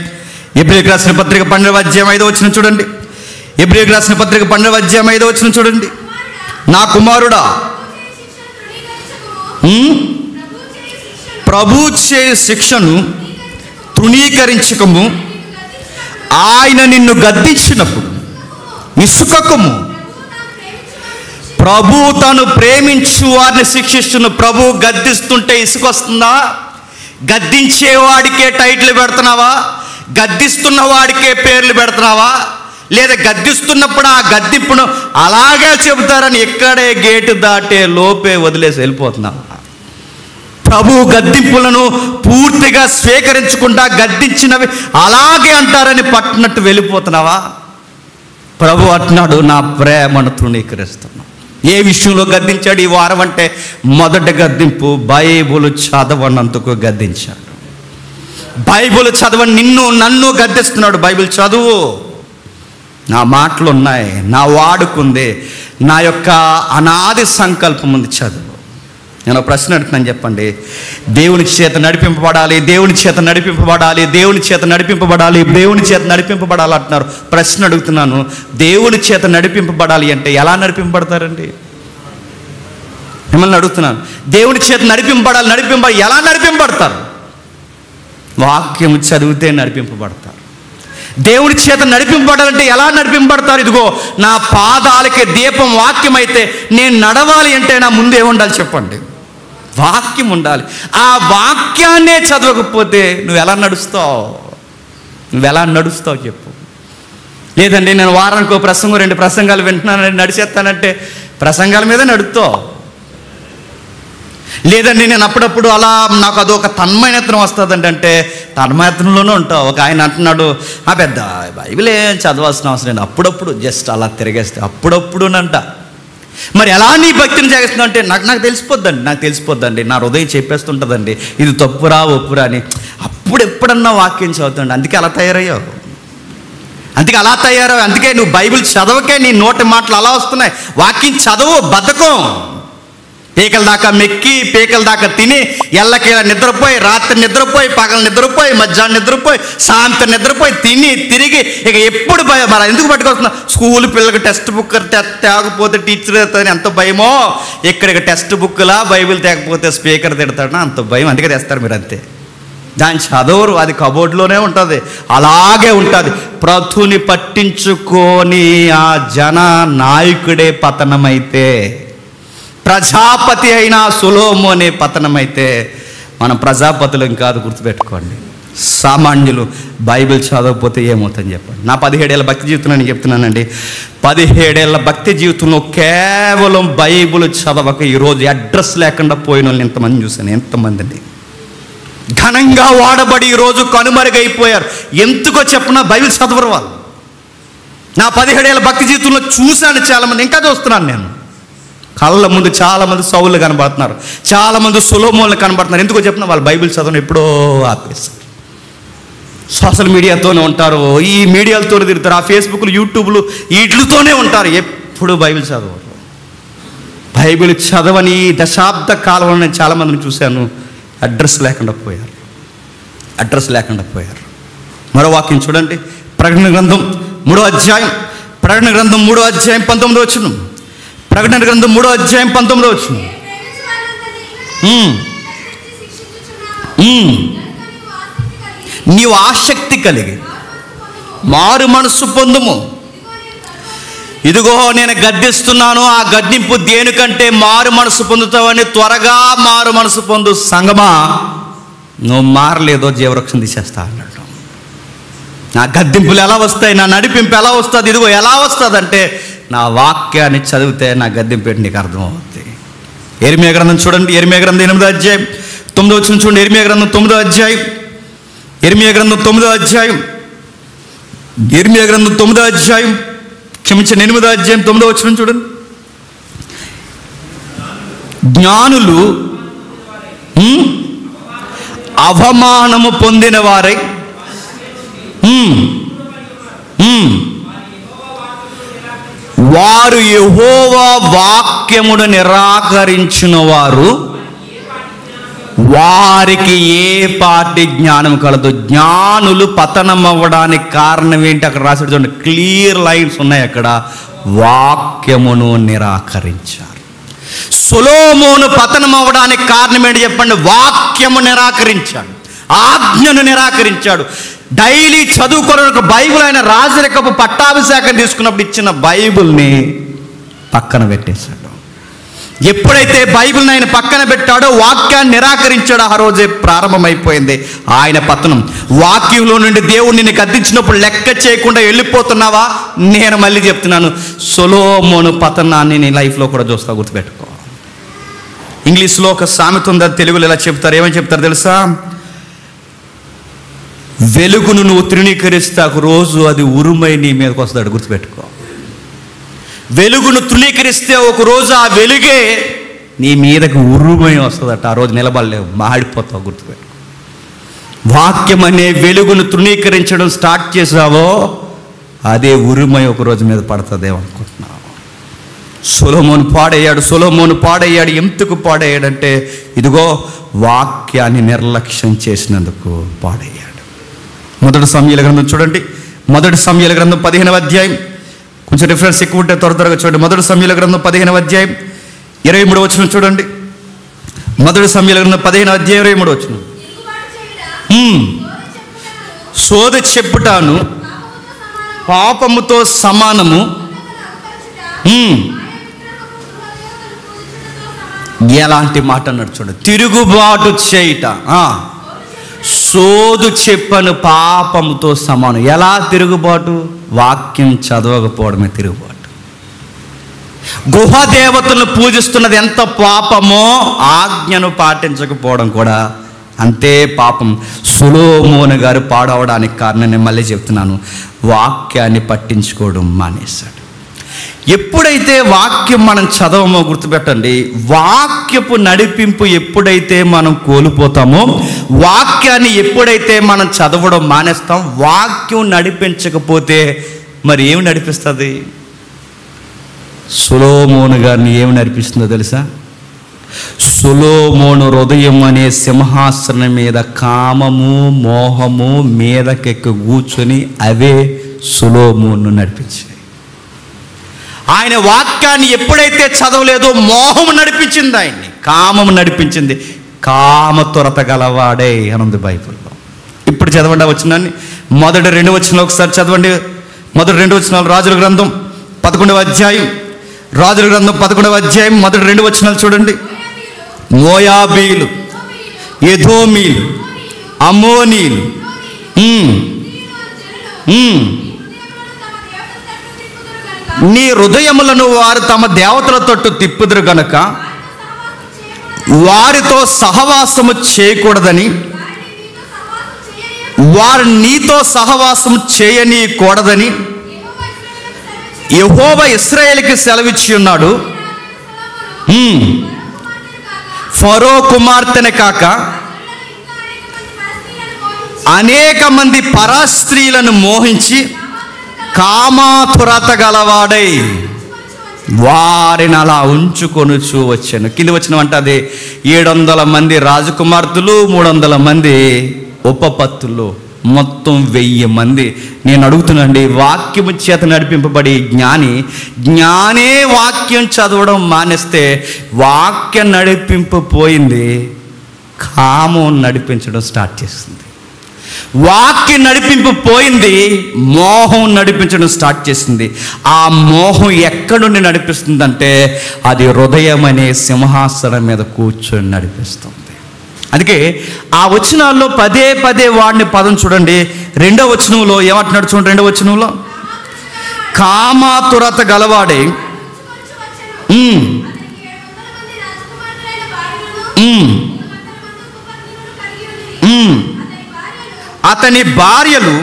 ఎబ్రీకి రాసిన పత్రిక 12వ అధ్యాయం 5వ వచనం చూడండి. ఎబ్రీకి రాసిన పత్రిక 12వ అధ్యాయం 5వ వచనం చూడండి. నా కుమారుడా, ప్రభు చే శిక్షను తృణీకరించకము, ఆయన నిన్ను గద్దించినప్పుడు విసుకకము. ప్రభు తను ప్రేమించు వారిని శిక్షిస్తున్న ప్రభు గద్దిస్తుంటే ఇసుకొస్తుందా? గద్దించేవాడికే టైటిల్ పెడుతున్నావా? గద్దిస్తున్న వాడికే పేర్లు పెడుతున్నావా? లేదా గద్దిస్తున్నప్పుడు ఆ గద్దింపును అలాగే చెబుతారని ఇక్కడే గేటు దాటే లోపే వదిలేసి వెళ్ళిపోతున్నావా? ప్రభు గద్దింపులను పూర్తిగా స్వీకరించకుండా గద్దించినవి అలాగే అంటారని పట్టినట్టు వెళ్ళిపోతున్నావా? ప్రభు అంటున్నాడు, నా ప్రేమను తృణీకరిస్తున్నాను. ఏ విషయంలో గద్దించాడు ఈ వారం అంటే, మొదటి గద్దింపు బైబిల్ చదవనందుకు గద్దించాడు. బైబిల్ చదవని నిన్ను నన్ను గద్దిస్తున్నాడు. బైబిల్ చదువు, నా మాటలు ఉన్నాయి, నా వాడుకుంది, నా యొక్క అనాది సంకల్పం ఉంది, చదువు. నేను ప్రశ్న అడుగుతున్నాను, చెప్పండి. దేవుని చేత నడిపింపబడాలి, దేవుని చేత నడిపింపబడాలి, దేవుని చేత నడిపింపబడాలి, దేవుని చేత నడిపింపబడాలి అంటున్నారు. ప్రశ్న అడుగుతున్నాను, దేవుని చేత నడిపింపబడాలి అంటే ఎలా నడిపింపబడతారండి? మిమ్మల్ని అడుగుతున్నాను, దేవుని చేత నడిపింపబడాలి ఎలా నడిపింపబడతారు? వాక్యం చదివితే నడిపింపబడతారు. దేవుని చేత నడిపింపబడాలంటే ఎలా నడిపింపబడతారు? ఇదిగో నా పాదాలకి దీపం వాక్యం అయితే నేను నడవాలి అంటే నా ముందు ఏముండాలి చెప్పండి? వాక్యం ఉండాలి. ఆ వాక్యాన్నే చదవకపోతే నువ్వు ఎలా నడుస్తావు చెప్పు. లేదండి నేను వారానికి ఒక ప్రసంగం 2 ప్రసంగాలు వింటున్నానండి, నడిచేస్తానంటే ప్రసంగాల మీద నడుస్తావు. లేదండి నేను అప్పుడప్పుడు అలా నాకు అదొక తన్మయత్నం వస్తుందండి అంటే తన్మయత్నంలోనే ఉంటావు. ఒక ఆయన అంటున్నాడు, ఆ పెద్ద బైబిల్ ఏం చదవాల్సిన అవసరం లేదు, అప్పుడప్పుడు జస్ట్ అలా తిరిగేస్తే అప్పుడప్పుడునంట. మరి ఎలా నీ భక్తిని చేస్తున్నావు అంటే నాకు తెలిసిపోద్దండి, నా హృదయం చెప్పేస్తుంటుందండి ఇది తప్పురా ఒప్పురా అని. అప్పుడు ఎప్పుడన్నా వాక్యం చదువుతుండే, అందుకే అలా తయారయ్యావు. అందుకే నువ్వు బైబిల్ చదవకే నీ నోటి మాటలు అలా వస్తున్నాయి. వాక్యం చదవు, బద్ధకం. పీకల దాకా మెక్కి, పీకల దాకా తిని, ఎల్లకేళ నిద్రపోయి, రాత్రి నిద్రపోయి, పగలు నిద్రపోయి, మధ్యాహ్నం నిద్రపోయి, సాయంత్రం నిద్రపోయి, తిని తిరిగి ఇక ఎప్పుడు భయం. మరి ఎందుకు పట్టుకొస్తున్నా? స్కూల్ పిల్లలకు టెక్స్ట్ బుక్ తేకపోతే టీచర్ తిడతాడని ఎంత భయమో, ఇక్కడికి టెక్స్ట్ బుక్లా బైబిల్ తేకపోతే స్పీకర్ తిడతాడని అంత భయం. అందుకే తెస్తారు మీరు, అంతే. దాని చదవరు, అది కబోర్డ్లోనే ఉంటుంది, అలాగే ఉంటుంది. ప్రభుని పట్టించుకొని ఆ జన నాయకుడే పతనమైతే, ప్రజాపతి అయిన సొలొమోనే పతనమైతే మనం ప్రజాపతులం కాదు, గుర్తుపెట్టుకోండి. సామాన్యులు బైబిల్ చదవకపోతే ఏమవుతుందని చెప్పండి. నా 17 ఏళ్ళ భక్తి జీవితం నేను చెప్తున్నానండి. 17 ఏళ్ళ భక్తి జీవితంలో కేవలం బైబిల్ చదవక ఈరోజు అడ్రస్ లేకుండా పోయిన వాళ్ళని ఎంతమంది చూశాను, ఎంతమందిని ఘనంగా వాడబడి ఈరోజు కనుమరుగైపోయారు. ఎందుకో చెప్పినా బైబిల్ చదవరు వాళ్ళు. నా 17 ఏళ్ళ భక్తి జీవితంలో చూశాను చాలామంది, ఇంకా చూస్తున్నాను నేను. కళ్ళ ముందు చాలామంది సౌలు కనబడుతున్నారు, చాలామంది సొలొమోన్లు కనబడుతున్నారు. ఎందుకో చెప్పిన వాళ్ళు బైబిల్ చదవడం ఎప్పుడో ఆపేస్తారు. సోషల్ మీడియాతోనే ఉంటారు, ఈ మీడియాలతోనే తిరుగుతారు, ఆ ఫేస్బుక్లు యూట్యూబ్లు వీటితోనే ఉంటారు, ఎప్పుడు బైబిల్ చదవరు. బైబిల్ చదవని దశాబ్ద కాలంలో నేను చాలామందిని చూశాను, అడ్రస్ లేకుండా పోయారు. మరో వాక్యం చూడండి, ప్రకటన గ్రంథం 3వ అధ్యాయం, 19వ వచనం. ప్రకటన గ్రంథం 3వ అధ్యాయం 19వ వచనం. నీవు ఆసక్తి కలిగి మారు మనస్సు పొందుము. ఇదిగో నేను గద్దిస్తున్నాను, ఆ గద్దింపు దేనికంటే మారు మనసు పొందుతావని. త్వరగా మారు మనసు పొందు. సంగమా, నువ్వు మారలేదో జీవవృక్షం తీసేస్తా అన్నాడు. నా గద్దింపులు ఎలా వస్తాయి, నా నడిపింపు ఎలా వస్తుంది? ఇదిగో ఎలా వస్తుంది అంటే నా వాక్యాన్ని చదివితే నా గద్దింపు ఏంటి నీకు అర్థమవుతుంది. యెరెమీయా గ్రంథం చూడండి, యెరెమీయా గ్రంథం 8వ అధ్యాయం 9వ వచనం చూడండి. యెరెమీయా గ్రంథం 9వ అధ్యాయం, యెరెమీయా గ్రంథం 9వ అధ్యాయం, యెరెమీయా గ్రంథం 9వ అధ్యాయం, క్షమించండి 8వ అధ్యాయం 9వ వచనం చూడండి. జ్ఞానులు అవమానము పొందిన వారై వారు యెహోవా వాక్యమును నిరాకరించిన వారు వారికి ఏ పాటి జ్ఞానం కలదు. జ్ఞానులు పతనం అవ్వడానికి కారణం ఏంటి? అక్కడ రాసి చూడండి, క్లియర్ లైన్స్ ఉన్నాయి అక్కడ. వాక్యమును నిరాకరించారు. సొలొమోను పతనం అవ్వడానికి కారణం ఏంటి చెప్పండి? వాక్యము నిరాకరించాడు, ఆజ్ఞను నిరాకరించాడు. డైలీ చదువుకోవడానికి బైబిల్ ఆయన రాజరికపు పట్టాభిషేకం తీసుకున్నప్పుడు ఇచ్చిన బైబిల్ని పక్కన పెట్టేశాడు. ఎప్పుడైతే బైబిల్ని ఆయన పక్కన పెట్టాడో, వాక్యాన్ని నిరాకరించాడో, ఆ రోజే ప్రారంభమైపోయింది ఆయన పతనం. వాక్యంలో నుండి దేవుడు నిన్ను గద్దించినప్పుడు లెక్క చేయకుండా వెళ్ళిపోతున్నావా? నేను మళ్ళీ చెప్తున్నాను, సొలొమోను పతనాన్ని నీ లైఫ్లో కూడా చూస్తా, గుర్తుపెట్టుకో. ఇంగ్లీష్లో ఒక సామెత ఉంది, తెలుగులో ఇలా చెప్తారు. ఏమని చెప్తారు తెలుసా? వెలుగును నువ్వు తృణీకరిస్తే ఒక రోజు అది ఉరుమై నీ మీదకి వస్తాడు, గుర్తుపెట్టుకో. వెలుగును తృణీకరిస్తే ఒక రోజు ఆ వెలుగే నీ మీదకి ఉరుమై వస్తుందట. ఆ రోజు నిలబడలేవు, మాడిపోతావు, గుర్తుపెట్టుకో. వాక్యం అనే వెలుగును తృణీకరించడం స్టార్ట్ చేసావో అదే ఉరుమై ఒక రోజు మీద పడుతుందేమో అనుకుంటున్నావు. సొలొమోను పాడయ్యాడు. ఎందుకు పాడయ్యాడంటే, ఇదిగో వాక్యాన్ని నిర్లక్ష్యం చేసినందుకు పాడయ్యాడు. మొదటి సమూయేలు గ్రంథం చూడండి, మొదటి సమూయేలు గ్రంథం 15వ అధ్యాయం. కొంచెం రిఫరెన్స్ ఎక్కువ ఉంటే త్వరగా చూడండి. మొదటి సమూయేలు గ్రంథం 15వ అధ్యాయం 23వ వచనం చూడండి. మొదటి సమూయేలు గ్రంథం 15వ అధ్యాయం 23వ వచనం. సోదె చెప్పుటాను పాపముతో సమానము. ఎలాంటి మాట అన్నాడు చూడండి, తిరుగుబాటు చేయుట. సోదు చెప్పను పాపముతో సమానం. ఎలా తిరుగుబాటు? వాక్యం చదవకపోవడమే తిరుగుబాటు. గృహదేవతలను పూజిస్తున్నది ఎంత పాపమో, ఆజ్ఞను పాటించకపోవడం కూడా అంతే పాపం. సొలొమోను గారు పాడవడానికి కారణం నేను మళ్ళీ చెప్తున్నాను, వాక్యాన్ని పట్టించుకోవడం మానేశాడు. ఎప్పుడైతే వాక్యం మనం చదవమో, గుర్తుపెట్టండి, వాక్యపు నడిపింపు ఎప్పుడైతే మనం కోల్పోతామో, వాక్యాన్ని ఎప్పుడైతే మనం చదవడం మానేస్తాం, వాక్యం నడిపించకపోతే మరి ఏమి నడిపిస్తుంది? సొలొమోను గారిని ఏమి నడిపిస్తుందో తెలుసా? సొలొమోను హృదయం అనే సింహాసనం మీద కామము మోహము మీదకెక్కి కూర్చొని అవే సొలొమోను నడిపించాయి. ఆయన వాక్యాన్ని ఎప్పుడైతే చదవలేదో మోహము నడిపించింది, ఆయన్ని కామము నడిపించింది. కామ త్వరత గలవాడే అనుంది బైబిల్లో. ఇప్పుడు చదవండి వచ్చినాన్ని, మొదటి 2 వచనాలు ఒకసారి చదవండి. మొదటి 2 వచనాలు రాజుల గ్రంథం 11వ అధ్యాయం. రాజుల గ్రంథం 11వ అధ్యాయం మొదటి 2 వచనాలు చూడండి. మోయాబీలు, ఎదోమీలు, అమ్మోనీలు, నీ హృదయములను వారు తమ దేవతల తట్టు తిప్పుదురు గనుక వారితో సహవాసము చేయకూడదని, వారు నీతో సహవాసము చేయనీయకూడదని యెహోవా ఇశ్రాయేలుకి సెలవిచ్చి ఉన్నాడు. ఫరో కుమార్తెనే కాక అనేక మంది పరస్త్రీలను మోహించి కామాతురత గలవాడై వారిని అలా ఉంచుకొనుచూ వచ్చాను. కింది వచ్చిన అంటే అదే 700 మంది రాజకుమార్తెలు, 300 మంది ఉపపత్తులు, మొత్తం 1000 మంది. నేను అడుగుతున్నాండి, వాక్యము చేత నడిపింపబడి జ్ఞానే వాక్యం చదవడం మానేస్తే వాక్యం నడిపింపు పోయింది, కామం నడిపించడం స్టార్ట్ చేస్తుంది. వాక్యం నడిపింపు పోయింది, మోహం నడిపించడం స్టార్ట్ చేసింది. ఆ మోహం ఎక్కడి నుండి నడిపిస్తుందంటే అది హృదయం అనే సింహాసనం మీద కూర్చొని నడిపిస్తుంది. అందుకే ఆ వచనాల్లో పదే పదే వాడిని పదం చూడండి. 2వ వచనంలో ఏమంటున్నాడు చూడండి. 2వ వచనంలో కామాతురత గలవాడే అతని భార్యలు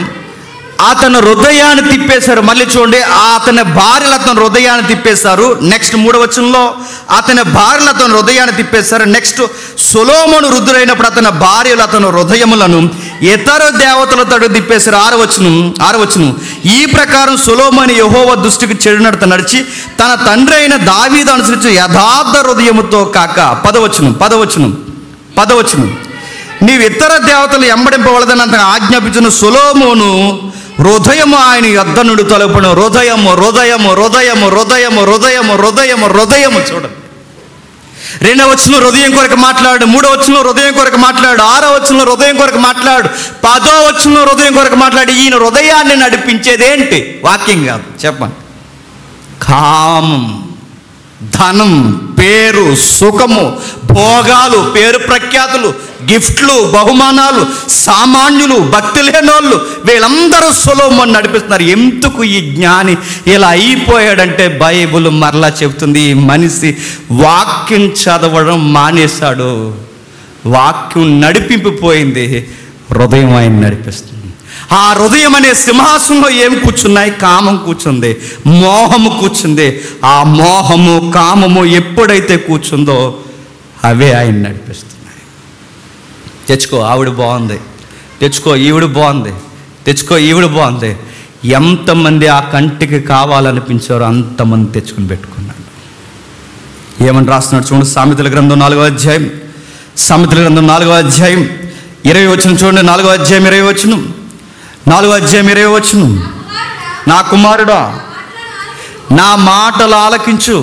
అతను హృదయాన్ని తిప్పేశారు. మళ్ళీ చూడండి, అతని భార్యలు అతను హృదయాన్ని తిప్పేశారు. నెక్స్ట్ 3వ వచనంలో అతని భార్యలు అతను హృదయాన్ని తిప్పేశారు. నెక్స్ట్ సొలొమోను వృద్ధుడైనప్పుడు అతని భార్యలు అతను హృదయములను ఇతర దేవతలతో తిప్పేశారు. 6వ వచనం ఈ ప్రకారం సొలొమోను యెహోవా దృష్టికి చెడు నడత నడిచి తన తండ్రి అయిన దావీదు అనుసరించి యథార్థ హృదయముతో కాక 10వ వచనం నీవు ఇతర దేవతలు ఎంబడింపవలదని అంతగా ఆజ్ఞాపించిన సొలొమోను హృదయము ఆయన యొద్ద నుండి తొలగపడిన హృదయము హృదయము హృదయము హృదయము హృదయము హృదయము హృదయము. చూడండి, 2వ వచనంలో హృదయం కొరకు మాట్లాడు, 3వ వచనంలో హృదయం కొరకు మాట్లాడు, 6వ వచనంలో హృదయం కొరకు మాట్లాడు, 10వ వచనంలో హృదయం కొరకు మాట్లాడు. ఈయన హృదయాన్ని నడిపించేది ఏంటి? వాక్యం కాదు, చెప్పండి. కామం, ధనం, పేరు, సుఖము, భోగాలు, పేరు ప్రఖ్యాతులు, గిఫ్ట్లు, బహుమానాలు, సామాన్యులు, భక్తి లేనోళ్ళు, వీళ్ళందరూ సొలొమోను నడిపిస్తున్నారు. ఎందుకు ఈ జ్ఞాని ఇలా అయిపోయాడంటే బైబిల్ మరలా చెబుతుంది, ఈ మనిషి వాక్యం చదవడం మానేశాడు. వాక్యం నడిపింపిపోయింది, హృదయం ఆయన నడిపిస్తుంది. ఆ హృదయం అనే సింహాసనంలో ఏమి కూర్చున్నాయి? కామం కూర్చుంది, మోహము కూర్చుంది. ఆ మోహము, కామము ఎప్పుడైతే కూర్చుందో అవే ఆయన నడిపిస్తున్నాయి. తెచ్చుకో ఆవిడ బాగుంది, తెచ్చుకో ఈవిడ బాగుంది, తెచ్చుకో ఈవిడ బాగుంది. ఎంతమంది ఆ కంటికి కావాలనిపించారో అంతమంది తెచ్చుకుని పెట్టుకున్నాడు. ఏమని రాస్తున్నాడు చూడండి, సామెతల గ్రంథం 4వ అధ్యాయం, సామెతల గ్రంథం 4వ అధ్యాయం 20 వచనం చూడండి. 4వ అధ్యాయం 20 వచనం, 4వ అధ్యాయం 20 వచనం. నా కుమారుడా, నా మాటలు ఆలకించు,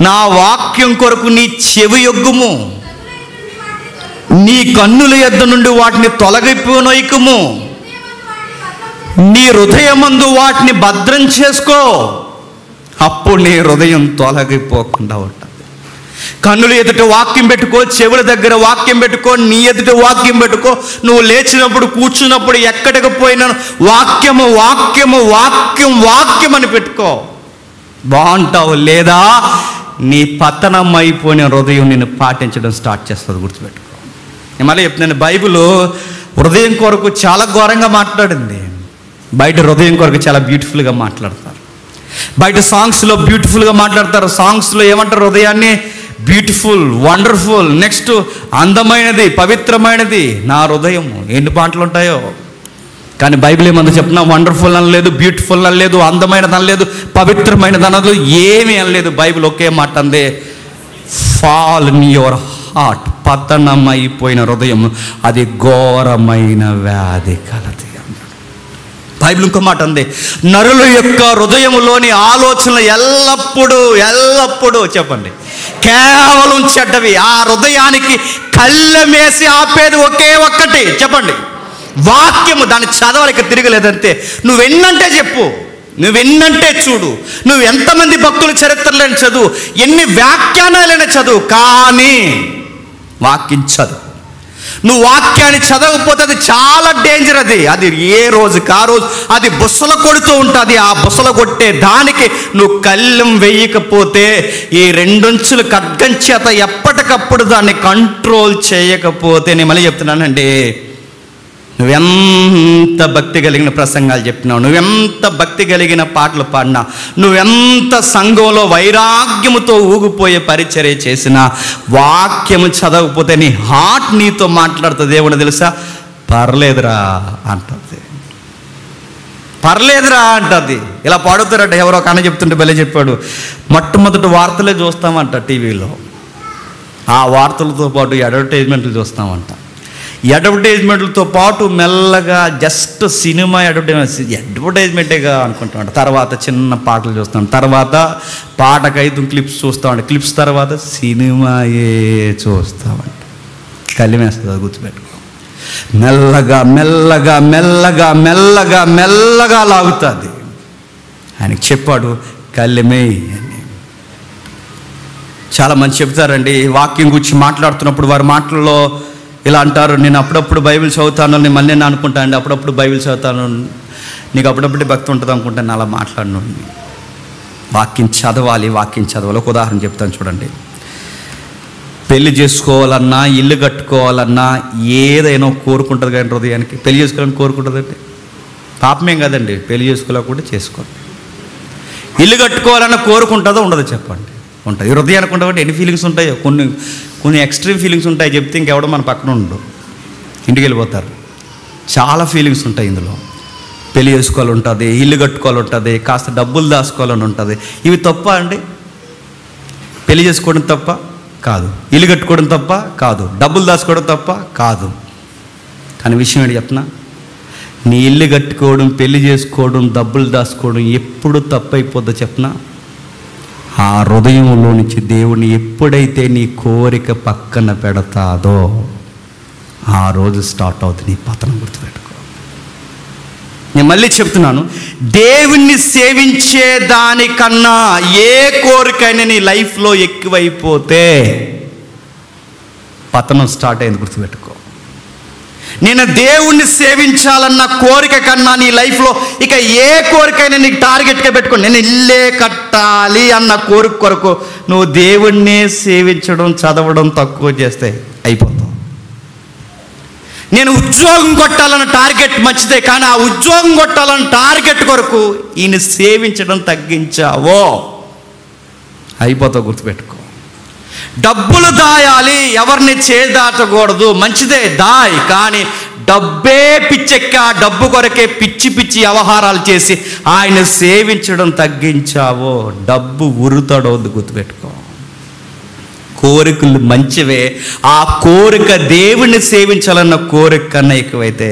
నా వాక్యం కొరకు నీ చెవి యొగ్గుము, నీ కన్నుల యొద్ద నుండి వాటిని తొలగిపోనొయ్యకుము, నీ హృదయమందు వాటిని భద్రం చేసుకో, అప్పుడు నీ హృదయం తొలగిపోకుండా ఉంటుంది. కన్నులు ఎదుట వాక్యం పెట్టుకో, చెవుల దగ్గర వాక్యం పెట్టుకో, నీ ఎదుట వాక్యం పెట్టుకో. నువ్వు లేచినప్పుడు, కూర్చున్నప్పుడు, ఎక్కడికి పోయినా వాక్యము వాక్యము వాక్యం వాక్యం అని పెట్టుకో, బాగుంటావు. లేదా నీ పతనం అయిపోయిన హృదయం నిన్ను పాటించడం స్టార్ట్ చేస్తుంది, గుర్తుపెట్టుకో. నేను మళ్ళీ చెప్తున్నాను, బైబిల్ హృదయం కొరకు చాలా ఘోరంగా మాట్లాడింది. బయట హృదయం కొరకు చాలా బ్యూటిఫుల్గా మాట్లాడతారు. బయట సాంగ్స్లో బ్యూటిఫుల్గా మాట్లాడతారు. సాంగ్స్లో ఏమంటారు? హృదయాన్ని బ్యూటిఫుల్, వండర్ఫుల్, నెక్స్ట్ అందమైనది, పవిత్రమైనది నా హృదయం. ఎన్ని పాటలు ఉంటాయో, కానీ బైబిల్ ఏమందో చెప్పినా వండర్ఫుల్ అనలేదు, బ్యూటిఫుల్ అనలేదు, అందమైనది అనలేదు, పవిత్రమైనది అనలేదు, ఏమీ అనలేదు. బైబిల్ ఒకే మాట అందే, ఫాల్ ఇన్ యువర్ హార్ట్. పతనమైపోయిన హృదయం అది ఘోరమైన వ్యాధి కలది. బైబిల్ ఇంకో మాట అంది, నరుల యొక్క హృదయములోని ఆలోచనలు ఎల్లప్పుడూ చెప్పండి కేవలం చెడ్డవి. ఆ హృదయానికి కళ్ళమేసి ఆపేది ఒకే ఒక్కటి, చెప్పండి, వాక్యము. దాన్ని చదవలేక తిరగలేదంతే. నువ్వెన్నంటే చెప్పు, నువ్వెన్నంటే చూడు, నువ్వు ఎంతమంది భక్తుల చరిత్రలను చదువు, ఎన్ని వ్యాఖ్యానాలైనా చదువు, కానీ వాక్యం చదువు. నువ్వు వాక్యాన్ని చదవకపోతే అది చాలా డేంజర్. అది ఏ రోజుకి ఆ రోజు అది బుసలు కొడుతూ ఉంటుంది. ఆ బుసలు కొట్టే దానికి నువ్వు కళ్ళెం వేయకపోతే, ఈ 2 అంచులు ఖడ్గం చేత ఎప్పటికప్పుడు దాన్ని కంట్రోల్ చేయకపోతే, నేను మళ్ళీ చెప్తున్నానండి, నువ్వెంత భక్తి కలిగిన ప్రసంగాలు చెప్పినావు, నువ్వెంత భక్తి కలిగిన పాటలు పాడినా, నువ్వెంత సంఘంలో వైరాగ్యముతో ఊగిపోయే పరిచర్య చేసినా, వాక్యము చదవకపోతే నీ హార్ట్ నీతో మాట్లాడుతుంది. ఏమన్నా తెలుసా? పర్లేదురా అంటుంది, పర్లేదురా అంటుంది. ఇలా పాడుతారట. ఎవరో కన్న చెప్తుంటే భలే చెప్పాడు, మొట్టమొదటి వార్తలే చూస్తామంట టీవీలో, ఆ వార్తలతో పాటు అడ్వర్టైజ్మెంట్లు చూస్తామంట. అడ్వర్టైజ్మెంట్లతో పాటు మెల్లగా జస్ట్ సినిమా అడ్వర్టైజ్మెంటేగా అనుకుంటామంట. తర్వాత చిన్న పాటలు చూస్తాం, తర్వాత పాటకైదు క్లిప్స్ చూస్తామంట, క్లిప్స్ తర్వాత సినిమాయే చూస్తామంట. కలిమేస్తుంది, అది గుర్తుపెట్టుకో. మెల్లగా మెల్లగా మెల్లగా మెల్లగా మెల్లగా లాగుతుంది. ఆయనకి చెప్పాడు కళ్ళెమే అని. చాలా మంది చెప్తారండి వాక్యం గురించి మాట్లాడుతున్నప్పుడు, వారి మాటల్లో ఇలా అంటారు, నేను అప్పుడప్పుడు బైబిల్ చదువుతాను, నేను మళ్ళీ నేను అనుకుంటాను అండి, అప్పుడప్పుడు బైబిల్ చదువుతాను, నీకు అప్పుడప్పుడు భక్తి ఉంటుంది అనుకుంటాను, అలా మాట్లాడను. వాక్యం చదవాలి, వాక్యం చదవాలి. ఒక ఉదాహరణ చెప్తాను చూడండి. పెళ్లి చేసుకోవాలన్నా, ఇల్లు కట్టుకోవాలన్నా ఏదైనా కోరుకుంటుంది కానీ హృదయానికి. పెళ్లి చేసుకోవాలని కోరుకుంటుందండి, పాపమేం కదండి, పెళ్లి చేసుకోలేకుండా చేసుకోండి. ఇల్లు కట్టుకోవాలన్న కోరుకుంటుందో ఉండదో చెప్పండి? ఉంటుంది. హృదయానికి ఉండబట్టి ఎన్ని ఫీలింగ్స్ ఉంటాయో, కొన్ని ఎక్స్ట్రీమ్ ఫీలింగ్స్ ఉంటాయి. చెప్తే ఇంకెవడో మన పక్కన ఉండు, ఇంటికి వెళ్ళిపోతారు. చాలా ఫీలింగ్స్ ఉంటాయి ఇందులో. పెళ్లి చేసుకోవాలి ఉంటుంది, ఇల్లు కట్టుకోవాలి ఉంటుంది, కాస్త డబ్బులు దాచుకోవాలని ఉంటుంది. ఇవి తప్ప అండి? పెళ్లి చేసుకోవడం తప్ప కాదు, ఇల్లు కట్టుకోవడం తప్ప కాదు, డబ్బులు దాచుకోవడం తప్ప కాదు. కానీ విషయం ఏంటి చెప్పనా? నీ ఇల్లు కట్టుకోవడం, పెళ్లి చేసుకోవడం, డబ్బులు దాచుకోవడం ఎప్పుడు తప్పైపోద్దో చెప్పనా? ఆ హృదయంలో నుంచి దేవుని ఎప్పుడైతే నీ కోరిక పక్కన పెడతాదో ఆ రోజు స్టార్ట్ అవుతుంది నీ పతనం. గుర్తుపెట్టుకో. నేను మళ్ళీ చెప్తున్నాను, దేవుణ్ణి సేవించే దానికన్నా ఏ కోరికైనా నీ లైఫ్లో ఎక్కువైపోతే పతనం స్టార్ట్ అయింది. గుర్తుపెట్టుకో. నేను దేవుణ్ణి సేవించాలన్న కోరిక కన్నా నీ లైఫ్లో ఇక ఏ కోరికైనా నీకు టార్గెట్గా పెట్టుకో. నేను ఇల్లే కట్టాలి అన్న కోరిక కొరకు నువ్వు దేవుణ్ణి సేవించడం, చదవడం తక్కువ చేస్తే అయిపోతావు. నేను ఉద్యోగం కొట్టాలన్న టార్గెట్ మంచిదే, కానీ ఆ ఉద్యోగం కొట్టాలన్న టార్గెట్ కొరకు ఈయన సేవించడం తగ్గించావో అయిపోతావు. గుర్తుపెట్టుకో. డబ్బులు దాయాలి, ఎవరిని చేదాటకూడదు, మంచిదే దాయ్. కానీ డబ్బే పిచ్చెక్కి ఆ డబ్బు కొరకే పిచ్చి పిచ్చి వ్యవహారాలు చేసి ఆయన సేవించడం తగ్గించావో డబ్బు ఉరుతాడవద్దు. గుర్తుపెట్టుకో. కోరికలు మంచివే, ఆ కోరిక దేవుణ్ణి సేవించాలన్న కోరిక కన్నా ఎక్కువైతే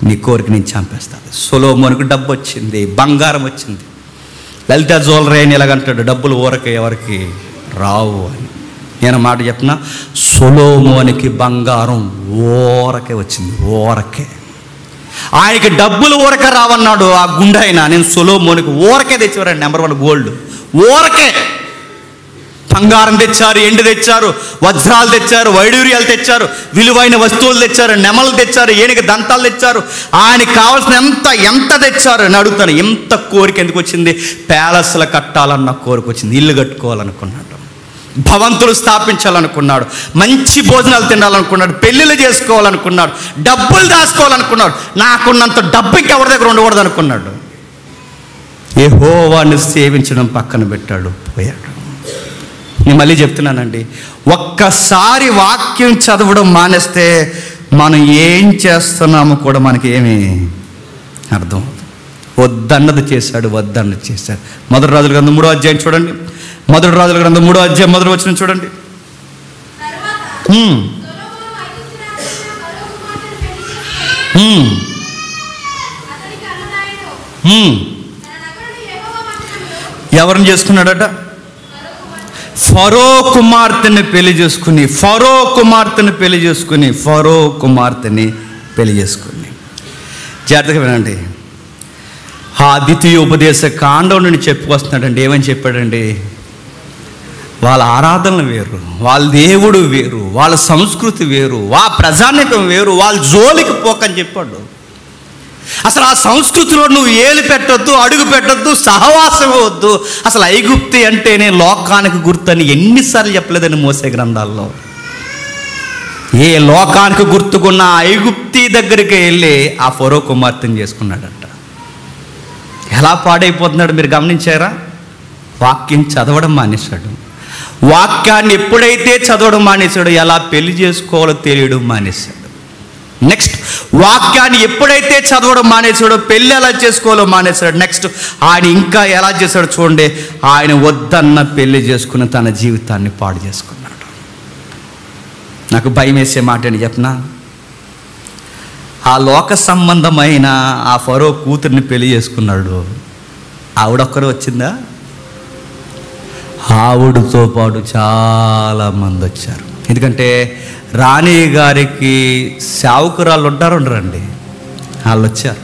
నీ కోరిక నేను చంపేస్తాను. సొలొమోనుకు డబ్బు వచ్చింది, బంగారం వచ్చింది. లలిత జ్యువెలరీ అని ఎలాగంటాడు, డబ్బులు ఊరకే ఎవరికి రావు అని. నేను మాట చెప్పిన, సొలొమోనుకి బంగారం ఊరకే వచ్చింది, ఊరకే. ఆయనకి డబ్బులు ఊరకే రావన్నాడు ఆ గుండె. నేను సొలొమోనుకి ఊరకే తెచ్చేవారండి, నెంబర్ 1 గోల్డ్ ఊరకే. బంగారం తెచ్చారు, ఎండు తెచ్చారు, వజ్రాలు తెచ్చారు, వైడూర్యాలు తెచ్చారు, విలువైన వస్తువులు తెచ్చారు, నెమలు తెచ్చారు, ఏనుగు దంతాలు తెచ్చారు. ఆయనకి కావాల్సిన ఎంత తెచ్చారు అని అడుగుతాను. ఎంత కోరిక ఎందుకు వచ్చింది? ప్యాలెస్లు కట్టాలన్న కోరిక వచ్చింది. ఇల్లు కట్టుకోవాలనుకున్నాడు, భవంతులు స్థాపించాలనుకున్నాడు, మంచి భోజనాలు తినాలనుకున్నాడు, పెళ్ళిళ్ళు చేసుకోవాలనుకున్నాడు, డబ్బులు దాచుకోవాలనుకున్నాడు. నాకున్నంత డబ్బు ఇంకెవరి దగ్గర ఉండకూడదు అనుకున్నాడు. యెహోవాను సేవించడం పక్కన పెట్టాడు, పోయాడు. నేను మళ్ళీ చెప్తున్నానండి, ఒక్కసారి వాక్యం చదవడం మానేస్తే మనం ఏం చేస్తున్నామో కూడా మనకి ఏమీ అర్థం. వద్దన్నది చేశాడు, వద్దన్నది చేశాడు. మొదటి రాజుల గ్రంథం 3వ అధ్యాయం చూడండి. మొదటి రాజుల గ్రంథం 3వ అధ్యాయం 1వ వచనం చూడండి. ఎవరిని చేసుకున్నాడట? ఫరో కుమార్తెని పెళ్లి చేసుకుని, ఫరో కుమార్తెని పెళ్లి చేసుకుని, ఫరో కుమార్తెని పెళ్లి చేసుకుని. జాగ్రత్తగా వినండి. ఆ ద్వితీయోపదేశ కాండం నుండి చెప్పుకొస్తున్నాడండి. ఏమని చెప్పాడండి? వాళ్ళ ఆరాధనలు వేరు, వాళ్ళ దేవుడు వేరు, వాళ్ళ సంస్కృతి వేరు, వాళ్ళ ప్రజానికం వేరు, వాళ్ళ జోలికి పోకని చెప్పాడు. అసలు ఆ సంస్కృతిలో నువ్వు ఏలు పెట్టొద్దు, అడుగు పెట్టొద్దు, సహవాసం వద్దు. అసలు ఐగుప్తి అంటేనే లోకానికి గుర్తని ఎన్నిసార్లు చెప్పలేదని మోసే గ్రంథాల్లో. ఏ లోకానికి గుర్తుకున్న ఐగుప్తి దగ్గరికి వెళ్ళి ఆ ఫరో కుమార్తెను చేసుకున్నాడట. ఎలా పాడైపోతున్నాడు మీరు గమనించారా? వాక్యం చదవడం మానేశాడు. వాక్యాన్ని ఎప్పుడైతే చదవడం మానేశాడో ఎలా పెళ్లి చేసుకోవాలో తెలియడం మానేశాడు. నెక్స్ట్, వాక్యాన్ని ఎప్పుడైతే చదవడం మానేశాడో పెళ్ళి ఎలా చేసుకోవాలో మానేశాడు. నెక్స్ట్, ఆయన ఇంకా ఎలా చేశాడో చూడండి. ఆయన వద్దన్న పెళ్లి చేసుకుని తన జీవితాన్ని పాడు చేసుకున్నాడు. నాకు భయం వేసే మాట అని చెప్పనా, ఆ లోక సంబంధమైన ఆ ఫరో కూతుర్ని పెళ్లి చేసుకున్నాడు. ఆవిడొక్కరు వచ్చిందా? ఆవిడతో పాటు చాలామంది వచ్చారు. ఎందుకంటే రాణి గారికి సేవకురాళ్ళు ఉంటారు, ఉండరండి, వాళ్ళు వచ్చారు.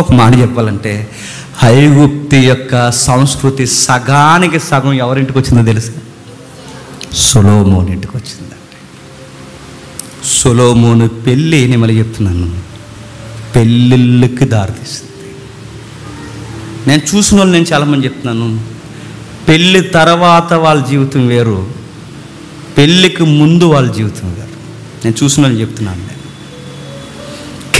ఒక మాట చెప్పాలంటే ఐగుప్తి యొక్క సంస్కృతి సగానికి సగం ఎవరింటికి వచ్చిందో తెలుసా? సొలొమోను ఇంటికి వచ్చిందండి. సొలొమోను పెళ్ళి, నేను మళ్ళీ చెప్తున్నాను, పెళ్ళిళ్ళకి దారితీస్తుంది. నేను చూసిన వాళ్ళు నేను చాలామంది చెప్తున్నాను, పెళ్ళి తర్వాత వాళ్ళ జీవితం వేరు, పెళ్ళికి ముందు వాళ్ళ జీవితం వేరు. నేను చూసిన వాళ్ళు చెప్తున్నాను. నేను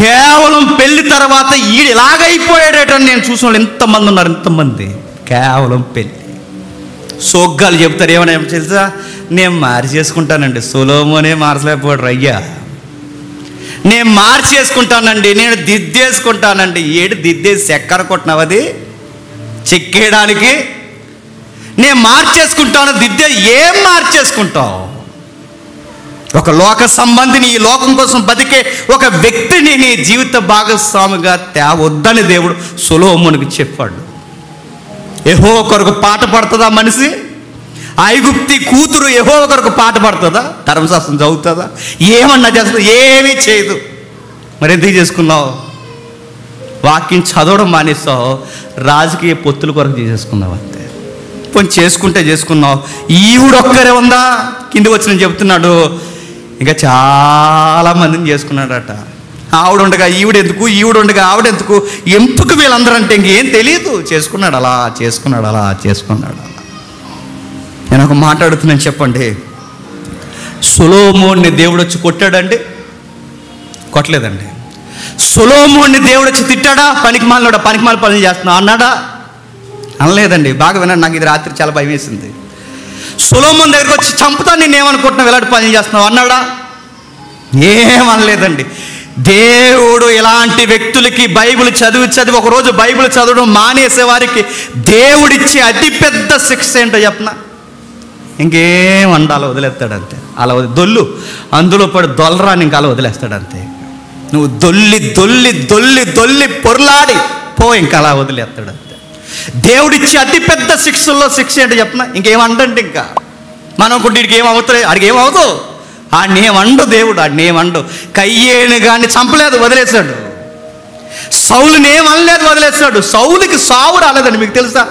కేవలం పెళ్లి తర్వాత ఈడు ఇలాగైపోయాడటని నేను చూసిన వాళ్ళు ఎంతమంది ఉన్నారు, ఎంతమంది. కేవలం పెళ్ళి సోగ్గాలు చెప్తారు. ఏమైనా తెలుసా, నేను మార్చేసుకుంటానండి. సొలొమోనే మార్చలేకపోయాడు అయ్యా. నేను మార్చేసుకుంటానండి, నేను దిద్దేసుకుంటానండి. ఏడు దిద్దేసి ఎక్కడ కొట్టినావు, అది చెక్కేయడానికి. నేను మార్చేసుకుంటాను, దిద్దే ఏం మార్చేసుకుంటావు? ఒక లోక సంబంధిని, ఈ లోకం కోసం బతికే ఒక వ్యక్తిని నీ జీవిత భాగస్వామిగా తేవద్దని దేవుడు సొలొమోనుకి చెప్పాడు. యెహోవా కొరకు పాట పడుతుందా మనిషి? ఐగుప్తి కూతురు యెహోవా కొరకు పాట పడుతుందా? ధర్మశాస్త్రం చదువుతుందా? ఏమన్నా చేస్తుందా? ఏమీ చేయదు. మరి ఎందుకు చేసుకున్నావు? వాక్యం చదవడం మానేస్తావు, రాజకీయ పొత్తుల కొరకు చేసేసుకున్నావు అంతే. కొంచెం చేసుకుంటే చేసుకున్నావు. ఈవిడొక్కరే ఉందా? కింది వచ్చి చెప్తున్నాడు, ఇంకా చాలామందిని చేసుకున్నాడట. ఆవిడుండగా ఈవిడెందుకు, ఈవిడుండగా ఆవిడెందుకు, ఎందుకు వీళ్ళందరూ అంటే ఇంకేం తెలియదు. చేసుకున్నాడు అలా, చేసుకున్నాడు అలా, చేసుకున్నాడు అలా. నేను ఒక మాట అడుగుతున్నాను, చెప్పండి. సొలొమోన్ని దేవుడు వచ్చి కొట్టాడండి? కొట్టలేదండి. సొలొమోన్ని దేవుడు వచ్చి తిట్టాడా? పనికిమాలినోడా, పనికిమాల పనులు చేస్తున్నావు అన్నాడా? అనలేదండి. బాగా వినండి, నాకు ఇది రాత్రి చాలా భయం వేసింది. సొలొమోన్ దగ్గరికి వచ్చి చంపుతా నేనేమనుకుంటున్నావు, ఎలాంటి పనులు చేస్తున్నావు అన్నాడా? ఏమనలేదండి. దేవుడు ఇలాంటి వ్యక్తులకి బైబిల్ చదివి ఒకరోజు బైబిల్ చదవడం మానేసే వారికి దేవుడిచ్చే అతిపెద్ద శిక్ష ఏంటో చెప్పనా? ఇంకేం అలా వదిలేస్తాడంతే. అలా దొల్లు, అందులో పడి దొల్లరాని ఇంకా అలా వదిలేస్తాడంతే. నువ్వు దొల్లి దొల్లి దొల్లి దొల్లి పొరలాడి పో, ఇంకా అలా వదిలేస్తాడంతే. దేవుడిచ్చే అతిపెద్ద శిక్షల్లో శిక్ష ఏంటో చెప్పనా? ఇంకేమంటే ఇంకా మనం కొద్దికి ఏమవుతుంది, అడిగి ఏమవుతూ ఆడనేమండు దేవుడు, ఆడనేమండు. కయ్యేను కానీ చంపలేదు, వదిలేశాడు. సౌలుని ఏమనలేదు, వదిలేశాడు. సౌలుకి సావు రాలేదండి. మీకు తెలుసా,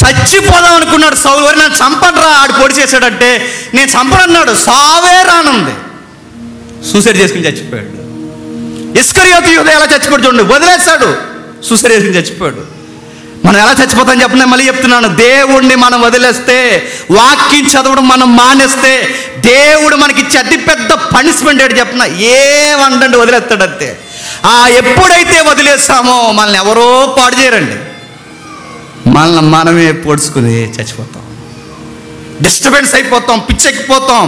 చచ్చిపోదాం అనుకున్నాడు సౌలు. వరి నన్ను చంపనరా, ఆడు పొడి చేశాడంటే నేను చంపనన్నాడు. సావే రానుంది, సూసైడ్ చేసుకుని చచ్చిపోయాడు. ఇస్కరియోతు యూదా ఎలా చచ్చిపోయాడు చూడండి, వదిలేశాడు, సూసైడ్ చేసుకుని చచ్చిపోయాడు. మనం ఎలా చచ్చిపోతాం చెప్పండి? మళ్ళీ చెప్తున్నాను, దేవుణ్ణి మనం వదిలేస్తే, వాక్యం చదవడం మనం మానేస్తే, దేవుడు మనకి ఇచ్చే అతిపెద్ద పనిష్మెంట్ ఏంటి చెప్పిన? ఏమండండి, వదిలేస్తాడంతే. ఎప్పుడైతే వదిలేస్తామో మనల్ని ఎవరో పాడు చేయరండి, మనల్ని మనమే పొడుచుకుని చచ్చిపోతాం, డిస్టర్బెన్స్ అయిపోతాం, పిచ్చెక్కిపోతాం.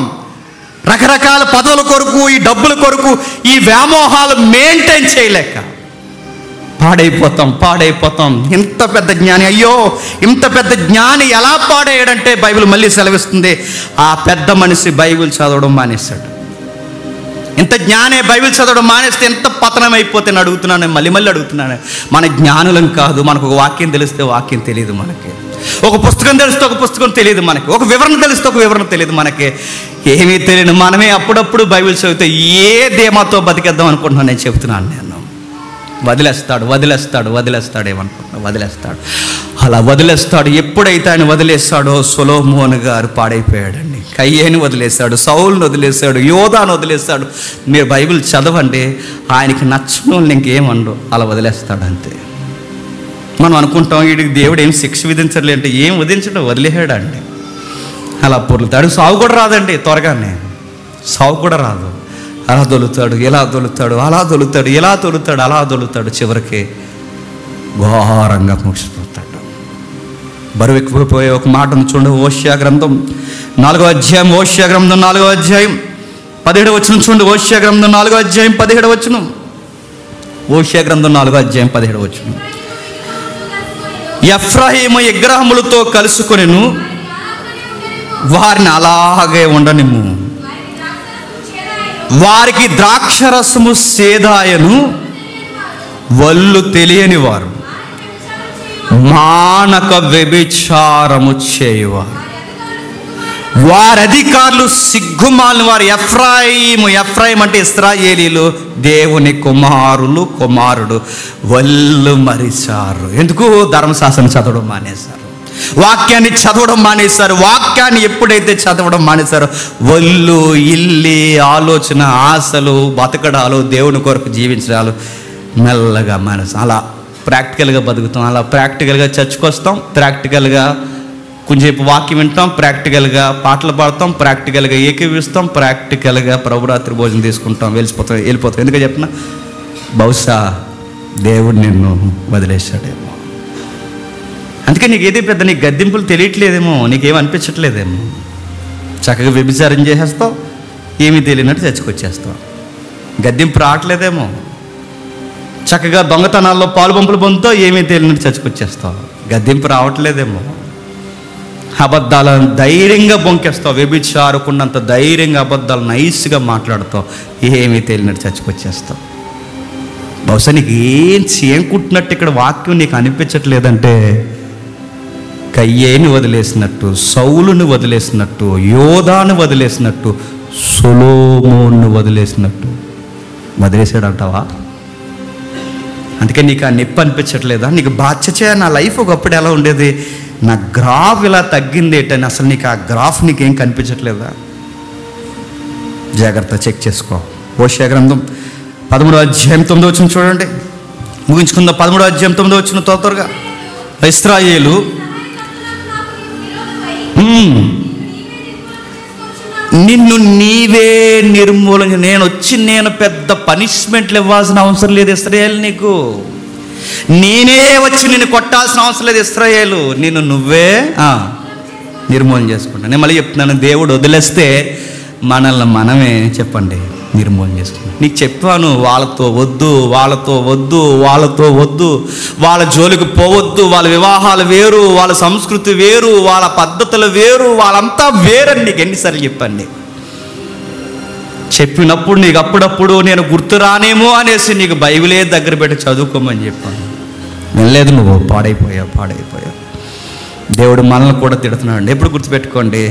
రకరకాల పదవుల కొరకు, ఈ డబ్బుల కొరకు, ఈ వ్యామోహాలు మెయింటైన్ చేయలేక పాడైపోతాం. ఇంత పెద్ద జ్ఞాని, అయ్యో ఇంత పెద్ద జ్ఞాని ఎలా పాడయ్యాడంటే బైబిల్ మళ్ళీ సెలవిస్తుంది, ఆ పెద్ద మనిషి బైబిల్ చదవడం మానేశాడు. ఇంత జ్ఞానే బైబిల్ చదవడం మానేస్తే ఎంత పతనం అయిపోతే అడుగుతున్నాను, మళ్ళీ అడుగుతున్నాను. మన జ్ఞానులం కాదు. మనకు ఒక వాక్యం తెలిస్తే వాక్యం తెలియదు మనకి, ఒక పుస్తకం తెలిస్తే ఒక పుస్తకం తెలియదు మనకి, ఒక వివరణ తెలిస్తే ఒక వివరణ తెలియదు మనకి. ఏమీ తెలియదు మనమే అప్పుడప్పుడు బైబిల్ చదివితే ఏ ధీమాతో బతికేద్దాం అనుకుంటున్నాను. నేను చెప్తున్నాను, నేను వదిలేస్తాడు ఏమనుకుంటున్నావు, వదిలేస్తాడు. అలా వదిలేస్తాడు. ఎప్పుడైతే ఆయన వదిలేస్తాడో సొలొమోను గారు పాడైపోయాడండి. కయ్యేని వదిలేశాడు, సౌలును వదిలేశాడు, యోధాను వదిలేశాడు. మీరు బైబిల్ చదవండి, ఆయనకి నచ్చని వాళ్ళని ఇంకేమండు, అలా వదిలేస్తాడు అంతే. మనం అనుకుంటాం వీడికి దేవుడు ఏం శిక్ష విధించలే అంటే, ఏం విధించడం, వదిలేసాడండి. అలా పొర్లుతాడు. సావు కూడా రాదండి, త్వరగానే సావు కూడా రాదు. అలా దొలుతాడు, ఎలా దొలుతాడు, అలా దొలుతాడు, ఎలా దొలుతాడు, అలా దొలుతాడు. చివరికి ఘోరంగా ముగిసిపోతాడు. బరువు ఎక్కువైపోయే ఒక మాటను చూడండి. ఓషియా గ్రంథం 4వ అధ్యాయం, ఓషియా గ్రంథం 4వ అధ్యాయం 17వ వచనం చూడండి. ఓషియా గ్రంథం 4వ అధ్యాయం 17వ వచనం. ఓషియా గ్రంథం 4వ అధ్యాయం 17వ వచనం. ఎఫ్రాయిము విగ్రహములతో కలుసుకొనెను, వారిని అలాగే ఉండనిమ్ము. వారికి ద్రాక్షరసము సేదాయను, వల్లు తెలియని వారు, మానక వ్యభిచారము చేయువారు, వారి అధికారులు సిగ్గుమాలిన వారు. ఎఫ్రాయిం అంటే ఇశ్రాయేలీలు, దేవుని కుమారుడు. వల్లు మరిచారు. ఎందుకు? ధర్మశాస్త్రం చదవడం మానేశారు, వాక్యాన్ని చదవడం మానేశారు. వాక్యాన్ని ఎప్పుడైతే చదవడం మానేశారో వల్లు, ఇల్లి, ఆలోచన, ఆశలు, బతకడాలు, దేవుని కొరకు జీవించడాలు మెల్లగా మానేస్తాం. అలా ప్రాక్టికల్గా బతుకుతాం, అలా ప్రాక్టికల్గా చర్చకు వస్తాం, ప్రాక్టికల్గా కొంచెంసేపు వాక్యం వింటాం, ప్రాక్టికల్గా పాటలు పాడతాం, ప్రాక్టికల్గా ఏకీవిస్తాం, ప్రాక్టికల్గా ప్రభురాత్రి భోజనం తీసుకుంటాం, వెళ్ళిపోతాం. ఎందుకు చెప్పిన బహుశా దేవుడు నిన్ను వదిలేశాడేమో. అందుకే నీకు ఏది పెద్ద నీకు గద్దింపులు తెలియట్లేదేమో, నీకేం అనిపించట్లేదేమో. చక్కగా వ్యభిచారం చేసేస్తావు, ఏమీ తెలియనట్టు చచ్చుకొచ్చేస్తావు. గద్దింపు రావట్లేదేమో. చక్కగా దొంగతనాల్లో పాలు పంపులు పొందుతావు, ఏమీ తెలియనట్టు చచ్చుకొచ్చేస్తావు. గద్దింపు రావట్లేదేమో. అబద్ధాలను ధైర్యంగా బొంకేస్తావు, వ్యభిచారకున్నంత ధైర్యంగా అబద్ధాలు నైస్గా మాట్లాడుతావు, ఏమీ తెలియనట్టు చచ్చుకొచ్చేస్తావు. బహుశా నీకు ఏం కుట్టినట్టు ఇక్కడ వాక్యం నీకు అనిపించట్లేదంటే, కయ్యేని వదిలేసినట్టు, సౌలుని వదిలేసినట్టు, యోధాను వదిలేసినట్టు, సొలొమోను వదిలేసినట్టు వదిలేసాడంటావా? అందుకే నీకు ఆ నొప్పి అనిపించట్లేదా? నీకు బాధ్యత నా లైఫ్ ఒకప్పుడు ఎలా ఉండేది, నా గ్రాఫ్ ఇలా తగ్గింది ఏంటని అసలు నీకు ఆ గ్రాఫ్ నీకేం కనిపించట్లేదా? జాగ్రత్త చెక్ చేసుకో. హోషేయ గ్రంథం 13వ అధ్యాయం 9వ వచనం చూడండి, ముగించుకుందాం. 13వ అధ్యాయం 9వ వచనం త్వరగా. ఇశ్రాయేలు నిన్ను నీవే నిర్మూలన, నేను పెద్ద పనిష్మెంట్లు ఇవ్వాల్సిన అవసరం లేదు ఇశ్రాయేలు, నీకు నేనే వచ్చి నిన్ను కొట్టాల్సిన అవసరం లేదు ఇశ్రాయేలు, నిన్ను నువ్వే నిర్మూలన చేసుకుంటా. నేను మళ్ళీ చెప్తున్నాను, దేవుడు వదిలేస్తే మనల్ని మనమే చెప్పండి నిర్మూలన చేసుకుంటాం. నీకు చెప్పాను, వాళ్ళతో వద్దు, వాళ్ళతో వద్దు, వాళ్ళతో వద్దు, వాళ్ళ జోలికి పోవద్దు, వాళ్ళ వివాహాలు వేరు, వాళ్ళ సంస్కృతి వేరు, వాళ్ళ పద్ధతులు వేరు, వాళ్ళంతా వేరని నీకు ఎన్నిసార్లు చెప్పండి. చెప్పినప్పుడు నీకు అప్పుడప్పుడు నేను గుర్తురానేమో అనేసి నీకు బైబిలే దగ్గర పెట్టి చదువుకోమని చెప్పాను. వెళ్ళలేదు, నువ్వు పాడైపోయావు. దేవుడు మనల్ని కూడా తిడుతున్నాడు. ఎప్పుడు గుర్తుపెట్టుకోండి,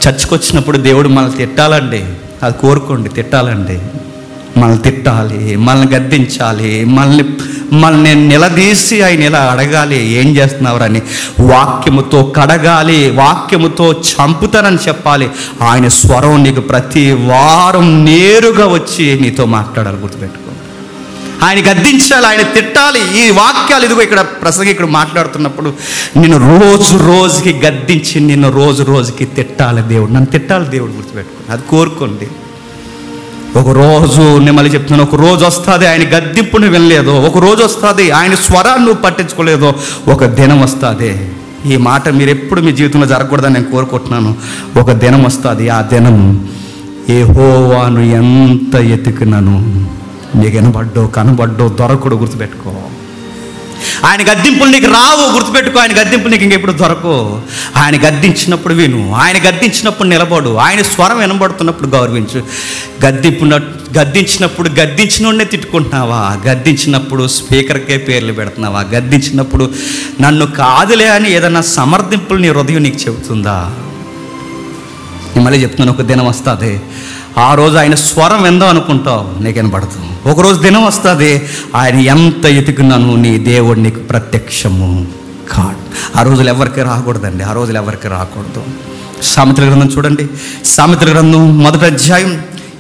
చర్చ్కి వచ్చినప్పుడు దేవుడు మనల్ని తిట్టాలండి, అది కోరుకోండి, తిట్టాలండి. మనల్ని తిట్టాలి, మనల్ని గద్దించాలి, మనల్ని నిలదీసి ఆయన ఇలా అడగాలి, ఏం చేస్తున్నారని. వాక్యముతో కడగాలి, వాక్యముతో చంపుతానని చెప్పాలి. ఆయన స్వరం నీకు ప్రతి వారం నేరుగా వచ్చి నీతో మాట్లాడాలి. గుర్తుపెట్టుకో, ఆయన గద్దించాలి, ఆయన తిట్టాలి. ఈ వాక్యాలు ఇదిగో ఇక్కడ ప్రసంగికుడు మాట్లాడుతున్నప్పుడు నిన్ను రోజుకి గద్దించి నిన్ను రోజుకి తిట్టాలి దేవుడు, నన్ను తిట్టాలి దేవుడు. గుర్తుపెట్టుకోండి, అది కోరుకోండి. ఒకరోజు నేను మళ్ళీ చెప్తున్నాను, ఒక రోజు వస్తుంది ఆయన గద్దింపుని వినలేదు, ఒక రోజు వస్తుంది ఆయన స్వరాన్ని నువ్వు పట్టించుకోలేదు, ఒక దినం వస్తుంది. ఈ మాట మీరు ఎప్పుడు మీ జీవితంలో జరగకూడదని నేను కోరుకుంటున్నాను. ఒక దినం వస్తుంది, ఆ దినం యెహోవాను ఎంత ఎతికినాను నీకు కనబడ్డో దొరకడు. గుర్తుపెట్టుకో, ఆయన గద్దింపులు నీకు రావు. గుర్తుపెట్టుకో, ఆయన గద్దింపులు నీకు ఇంకెప్పుడు దొరకవు. ఆయన గద్దించినప్పుడు విను, ఆయన గద్దించినప్పుడు నిలబడు, ఆయన స్వరం వినబడుతున్నప్పుడు గౌరవించు. గద్దించినప్పుడు గద్దించినోడినే తిట్టుకుంటున్నావా? గద్దించినప్పుడు స్పీకర్కే పేర్లు పెడుతున్నావా? గద్దించినప్పుడు నన్ను కాదులే అని ఏదన్నా సమర్థింపులు నీ హృదయం నీకు చెబుతుందా? నేను మళ్ళీ చెప్తున్నాను, ఒక దినం వస్తుంది, ఆ రోజు ఆయన స్వరం విందాం అనుకుంటావు, నీకు వినబడుతుంది. ఒకరోజు దినం వస్తుంది, ఆయన ఎంత ఎతికినాను నీ దేవుడు నీకు ప్రత్యక్షము కాడు. ఆ రోజులు ఎవరికి రాకూడదండి, ఆ రోజులు ఎవరికి రాకూడదు. సామెతల గ్రంథం చూడండి, సామెతల గ్రంథం 1వ అధ్యాయం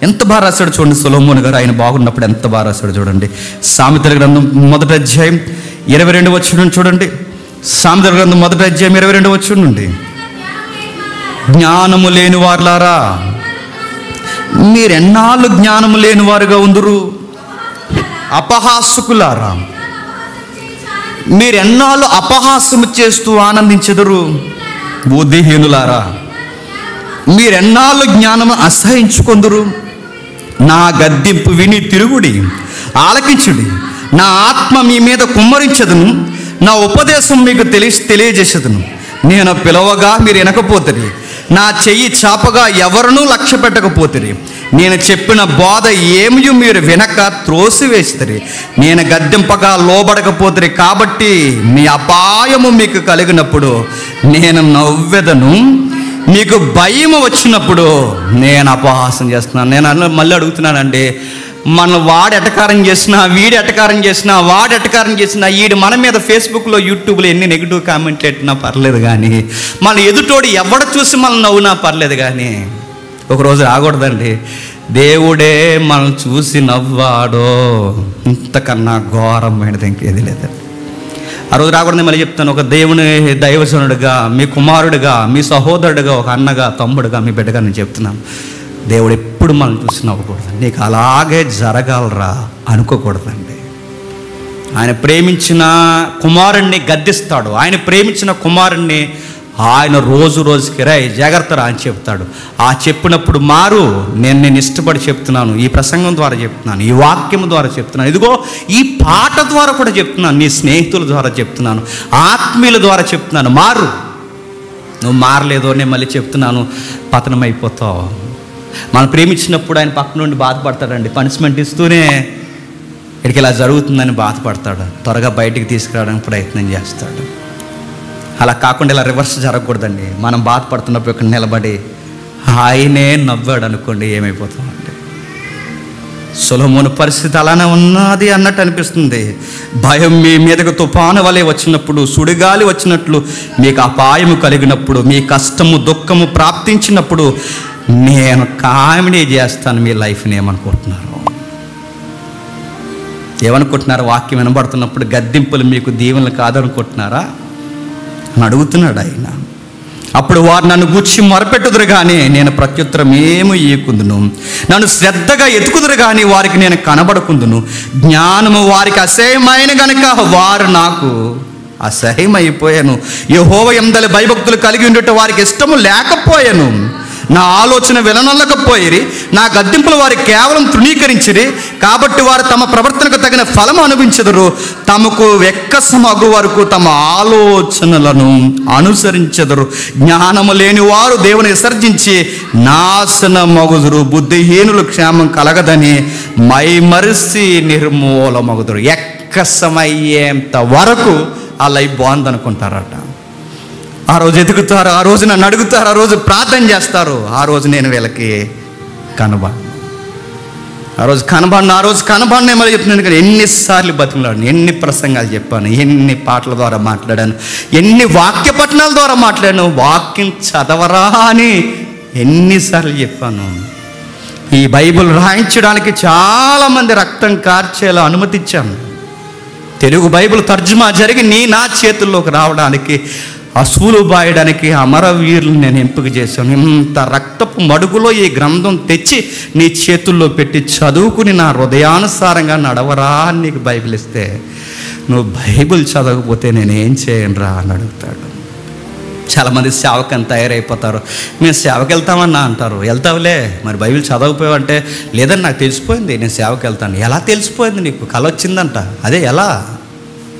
ఎంత బాగా రాశాడు చూడండి. సొలొమోను గారు ఆయన బాగున్నప్పుడు ఎంత బాగా రాశాడు చూడండి. సామెతల గ్రంథం 1వ అధ్యాయం 22వ వచనం చూడండి. సామెతల గ్రంథం 1వ అధ్యాయం 22వ వచనం నుండి, జ్ఞానము లేని వారులారా మీరెన్నాళ్ళు జ్ఞానము లేని వారుగా ఉందురు, అపహాసకులారా మీరెన్నాళ్ళు అపహాసము చేస్తూ ఆనందించెదరు, బుద్ధిహీనులారా మీరెన్నాళ్ళు జ్ఞానము అసహించుకొందురు. నా గద్దింపు విని తిరుగుడి, ఆలకించుడి, నా ఆత్మ మీ మీద కుమ్మరించదును, నా ఉపదేశం మీకు తెలియజేసేదను. నేను పిలవగా మీరు వినకపోతిరి, నా చెయ్యి చాపగా ఎవరినూ లక్ష్య పెట్టకపోతిరి, నేను చెప్పిన బోధ ఏమీ మీరు వినక త్రోసివేసిరి, నేను గద్దింపగా లోబడకపోతిరి. కాబట్టి మీ అపాయము మీకు కలిగినప్పుడు నేను నవ్వెదను, మీకు భయం వచ్చినప్పుడు నేను అపహాసం చేస్తున్నాను. నేను మళ్ళీ అడుగుతున్నానండి, మన వాడు ఎటకారం చేసినా, వీడు ఎటకారం చేసినా, వాడు ఎటకారం చేసినా, వీడు మన మీద ఫేస్బుక్లో యూట్యూబ్లో ఎన్ని నెగిటివ్ కామెంట్లు పెట్టినా పర్లేదు, కానీ మన ఎదుటోడు ఎవడ చూసి మనం నవ్వునా పర్లేదు, కానీ ఒకరోజు రాకూడదండి, దేవుడే మనం చూసి నవ్వాడో ఇంతకన్నా ఘోరమైనది ఇంకేది లేదండి. ఆ రోజు రాకూడదు. మళ్ళీ చెప్తాను, ఒక దేవుని దైవజనుడిగా, మీ కుమారుడిగా, మీ సహోదరుడిగా, ఒక అన్నగా, తమ్ముడుగా, మీ బిడ్డగా నేను చెప్తున్నాను, దేవుడు ఎప్పుడు మనం చూసి నవ్వకూడదండి. నీకు అలాగే జరగాలరా అనుకోకూడదండి. ఆయన ప్రేమించిన కుమారుణ్ణి గద్దిస్తాడు. ఆయన ప్రేమించిన కుమారుణ్ణి ఆయన రోజు రోజుకి రే జాగ్రత్తరా అని చెప్తాడు. ఆ చెప్పినప్పుడు మారు. నేను ఇష్టపడి చెప్తున్నాను, ఈ ప్రసంగం ద్వారా చెప్తున్నాను, ఈ వాక్యం ద్వారా చెప్తున్నాను, ఇదిగో ఈ పాట ద్వారా కూడా చెప్తున్నాను, నీ స్నేహితుల ద్వారా చెప్తున్నాను, ఆత్మీయుల ద్వారా చెప్తున్నాను, మారు. నువ్వు మారలేదో నేను మళ్ళీ చెప్తున్నాను, పతనం అయిపోతావు. మనం ప్రేమించినప్పుడు ఆయన పక్క నుండి బాధపడతాడండి. పనిష్మెంట్ ఇస్తూనే ఇక్కడికి ఇలా జరుగుతుందని బాధపడతాడు. త్వరగా బయటికి తీసుకురావడానికి ప్రయత్నం చేస్తాడు. అలా కాకుండా ఇలా రివర్స్ జరగకూడదండి. మనం బాధపడుతున్నప్పుడు ఇక్కడ నిలబడి ఆయనే నవ్వాడు అనుకోండి, ఏమైపోతామండి. సొలొమోను పరిస్థితి అలానే ఉన్నది అన్నట్టు అనిపిస్తుంది. భయం మీ మీదకు తుఫాను వలె వచ్చినప్పుడు, సుడిగాలి వచ్చినట్లు మీకు అపాయము కలిగినప్పుడు, మీ కష్టము దుఃఖము ప్రాప్తించినప్పుడు నేను కామెడీ చేస్తాను మీ లైఫ్ని. ఏమనుకుంటున్నారు? వాక్యం వినబడుతున్నప్పుడు గద్దింపులు మీకు దీవెనలు కాదనుకుంటున్నారా అని అడుగుతున్నాడు ఆయన. అప్పుడు వారు నన్ను గూర్చి మొరపెట్టుదురు కానీ నేను ప్రత్యుత్తరం ఏమి ఇయ్యకుందును. నన్ను శ్రద్ధగా ఎతుకుదురు కానీ వారికి నేను కనబడకుందును. జ్ఞానము వారికి అసహ్యమైన గనుక వారు నాకు అసహ్యమైపోయాను. యెహోవా యందలి భయభక్తులు కలిగి ఉండుట వారికి ఇష్టము లేకపోయాను. నా ఆలోచన విననొల్లకపోయిరి, నా గద్దింపులు వారు కేవలం తృణీకరించిరి. కాబట్టి వారు తమ ప్రవర్తనకు తగిన ఫలము అనుభవించెదరు. తమకు వెక్కసమగు వరకు తమ ఆలోచనలను అనుసరించెదరు. జ్ఞానము లేని వారు దేవుని విసర్జించి నాశనమగుదురు. బుద్ధిహీనులు క్షేమం కలగదని మైమరిసి నిర్మూలమగుదురు. ఎక్కసమయ్యేంత వరకు ఆ లైఫ్ బాగుందనుకుంటారట. ఆ రోజు ఎదుగుతారు, ఆ రోజు నన్ను అడుగుతారు, ఆ రోజు ప్రార్థన చేస్తారు. ఆ రోజు నేను వీళ్ళకి కనబడను, ఆ రోజు కనబడిన ఏమో చెప్తున్నాను. కానీ ఎన్నిసార్లు బతిమలాడాను, ఎన్ని ప్రసంగాలు చెప్పాను, ఎన్ని పాటల ద్వారా మాట్లాడాను, ఎన్ని వాక్య పఠనాల ద్వారా మాట్లాడాను. వాక్యం చదవరా అని ఎన్నిసార్లు చెప్పాను. ఈ బైబిల్ రాయించడానికి చాలామంది రక్తం కార్చేలా అనుమతిచ్చాను. తెలుగు బైబిల్ తర్జుమా జరిగి నా చేతుల్లోకి రావడానికి, అసూలు బాయడానికి అమరవీరులు నేను ఎంపిక చేశాను. ఇంత రక్తపు మడుగులో ఈ గ్రంథం తెచ్చి నీ చేతుల్లో పెట్టి చదువుకుని నా హృదయానుసారంగా నడవరా అని నీకు బైబిల్ ఇస్తే నువ్వు బైబిల్ చదవకపోతే నేనేం చేయను రా అని అడుగుతాడు. చాలామంది సేవకని తయారైపోతారు. మేము సేవకి వెళ్తామన్నా అంటారు. వెళ్తావులే, మరి బైబిల్ చదవకపోయావంటే లేదని నాకు తెలిసిపోయింది, నేను సేవకి వెళ్తాను. ఎలా తెలిసిపోయింది నీకు? కల వచ్చిందంట. అదే ఎలా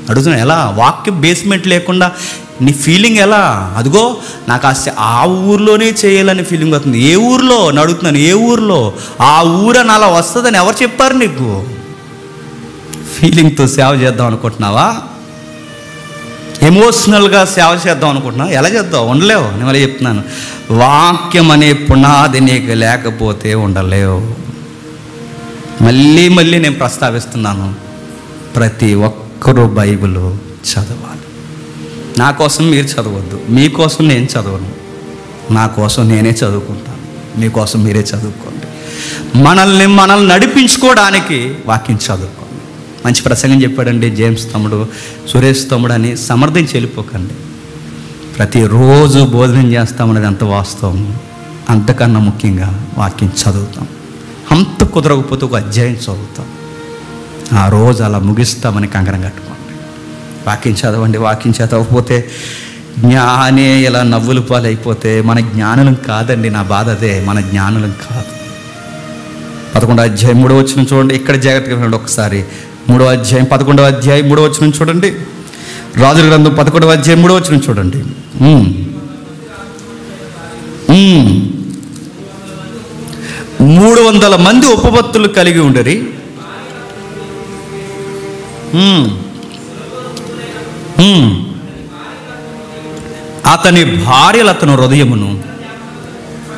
అడుగుతున్నా, ఎలా? వాక్యం బేస్మెంట్ లేకుండా నీ ఫీలింగ్ ఎలా? అదిగో నాకు ఆ ఊర్లోనే చేయాలని ఫీలింగ్ అవుతుంది. ఏ ఊర్లో అని అడుగుతున్నాను. ఏ ఊర్లో? ఆ ఊరని అలా వస్తుందని ఎవరు చెప్పారు నీకు? ఫీలింగ్తో సేవ చేద్దాం అనుకుంటున్నావా? ఎమోషనల్గా సేవ చేద్దాం అనుకుంటున్నావా? ఎలా చేద్దావు? ఉండలేవు. నేను మళ్ళీ చెప్తున్నాను, వాక్యం అనే పునాది నీకు లేకపోతే ఉండలేవు. మళ్ళీ మళ్ళీ నేను ప్రస్తావిస్తున్నాను, ప్రతి ఒక్కరూ బైబిల్ చదవాలి. నా కోసం మీరు చదవద్దు, మీకోసం నేను చదవను, నా కోసం నేనే చదువుకుంటాను, మీకోసం మీరే చదువుకోండి. మనల్ని నడిపించుకోవడానికి వాక్యం చదువుకోండి. మంచి ప్రసంగం చెప్పాడండి జేమ్స్ తమ్ముడు, సురేష్ తమ్ముడు అని సమర్థించి వెళ్ళిపోకండి. ప్రతిరోజు భోజనం చేస్తామనేది ఎంత వాస్తవం, అంతకన్నా ముఖ్యంగా వాక్యం చదువుతాం. అంత కుదరకపోతే ఒక అధ్యాయం చదువుతాం. ఆ రోజు అలా ముగిస్తామని కంకణం కట్టుకోండి. వాక్యం చదవండి. వాక్యం చదవకపోతే జ్ఞానే ఇలా నవ్వులు పాలైపోతే మన జ్ఞానులం కాదండి. నా బాధ అదే, మన జ్ఞానులం కాదు. 11వ అధ్యాయం 3వ వచనం చూడండి. ఇక్కడ జాగ్రత్తగా వినండి ఒకసారి. 3వ అధ్యాయం 11వ అధ్యాయం 3వ వచనం చూడండి. రాజుల గ్రంథం 11వ అధ్యాయం 3వ వచనం చూడండి. 300 మంది ఉపపత్తులు కలిగి ఉండరి. అతని భార్యలు అతని హృదయమును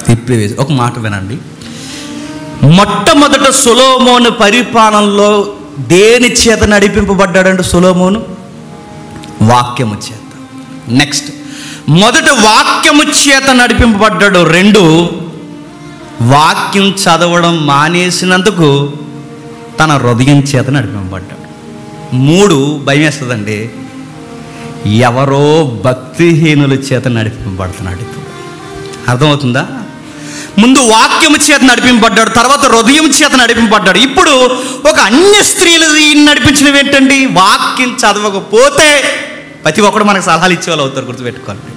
తిప్పివేసి. ఒక మాట వినండి. మొట్టమొదట సొలొమోను పరిపాలనలో దేని చేత నడిపింపబడ్డాడంటే సొలొమోను వాక్యము చేత. నెక్స్ట్, మొదట వాక్యము చేత నడిపింపబడ్డాడు. 2, వాక్యం చదవడం మానేసినందుకు తన హృదయం చేత నడిపింపబడ్డాడు. 3, భయం వేస్తుందండి, ఎవరో భక్తిహీనుల చేత నడిపింపబడుతున్నాడు. ఇప్పుడు అర్థమవుతుందా? ముందు వాక్యము చేత నడిపింపబడ్డాడు, తర్వాత హృదయం చేత నడిపింపబడ్డాడు. ఇప్పుడు ఒక అన్య స్త్రీలు ఈయన నడిపించడం ఏంటండి? వాక్యం చదవకపోతే ప్రతి ఒక్కడు మనకు సలహాలు ఇచ్చేవాళ్ళు అవుతారు, గుర్తుపెట్టుకోండి.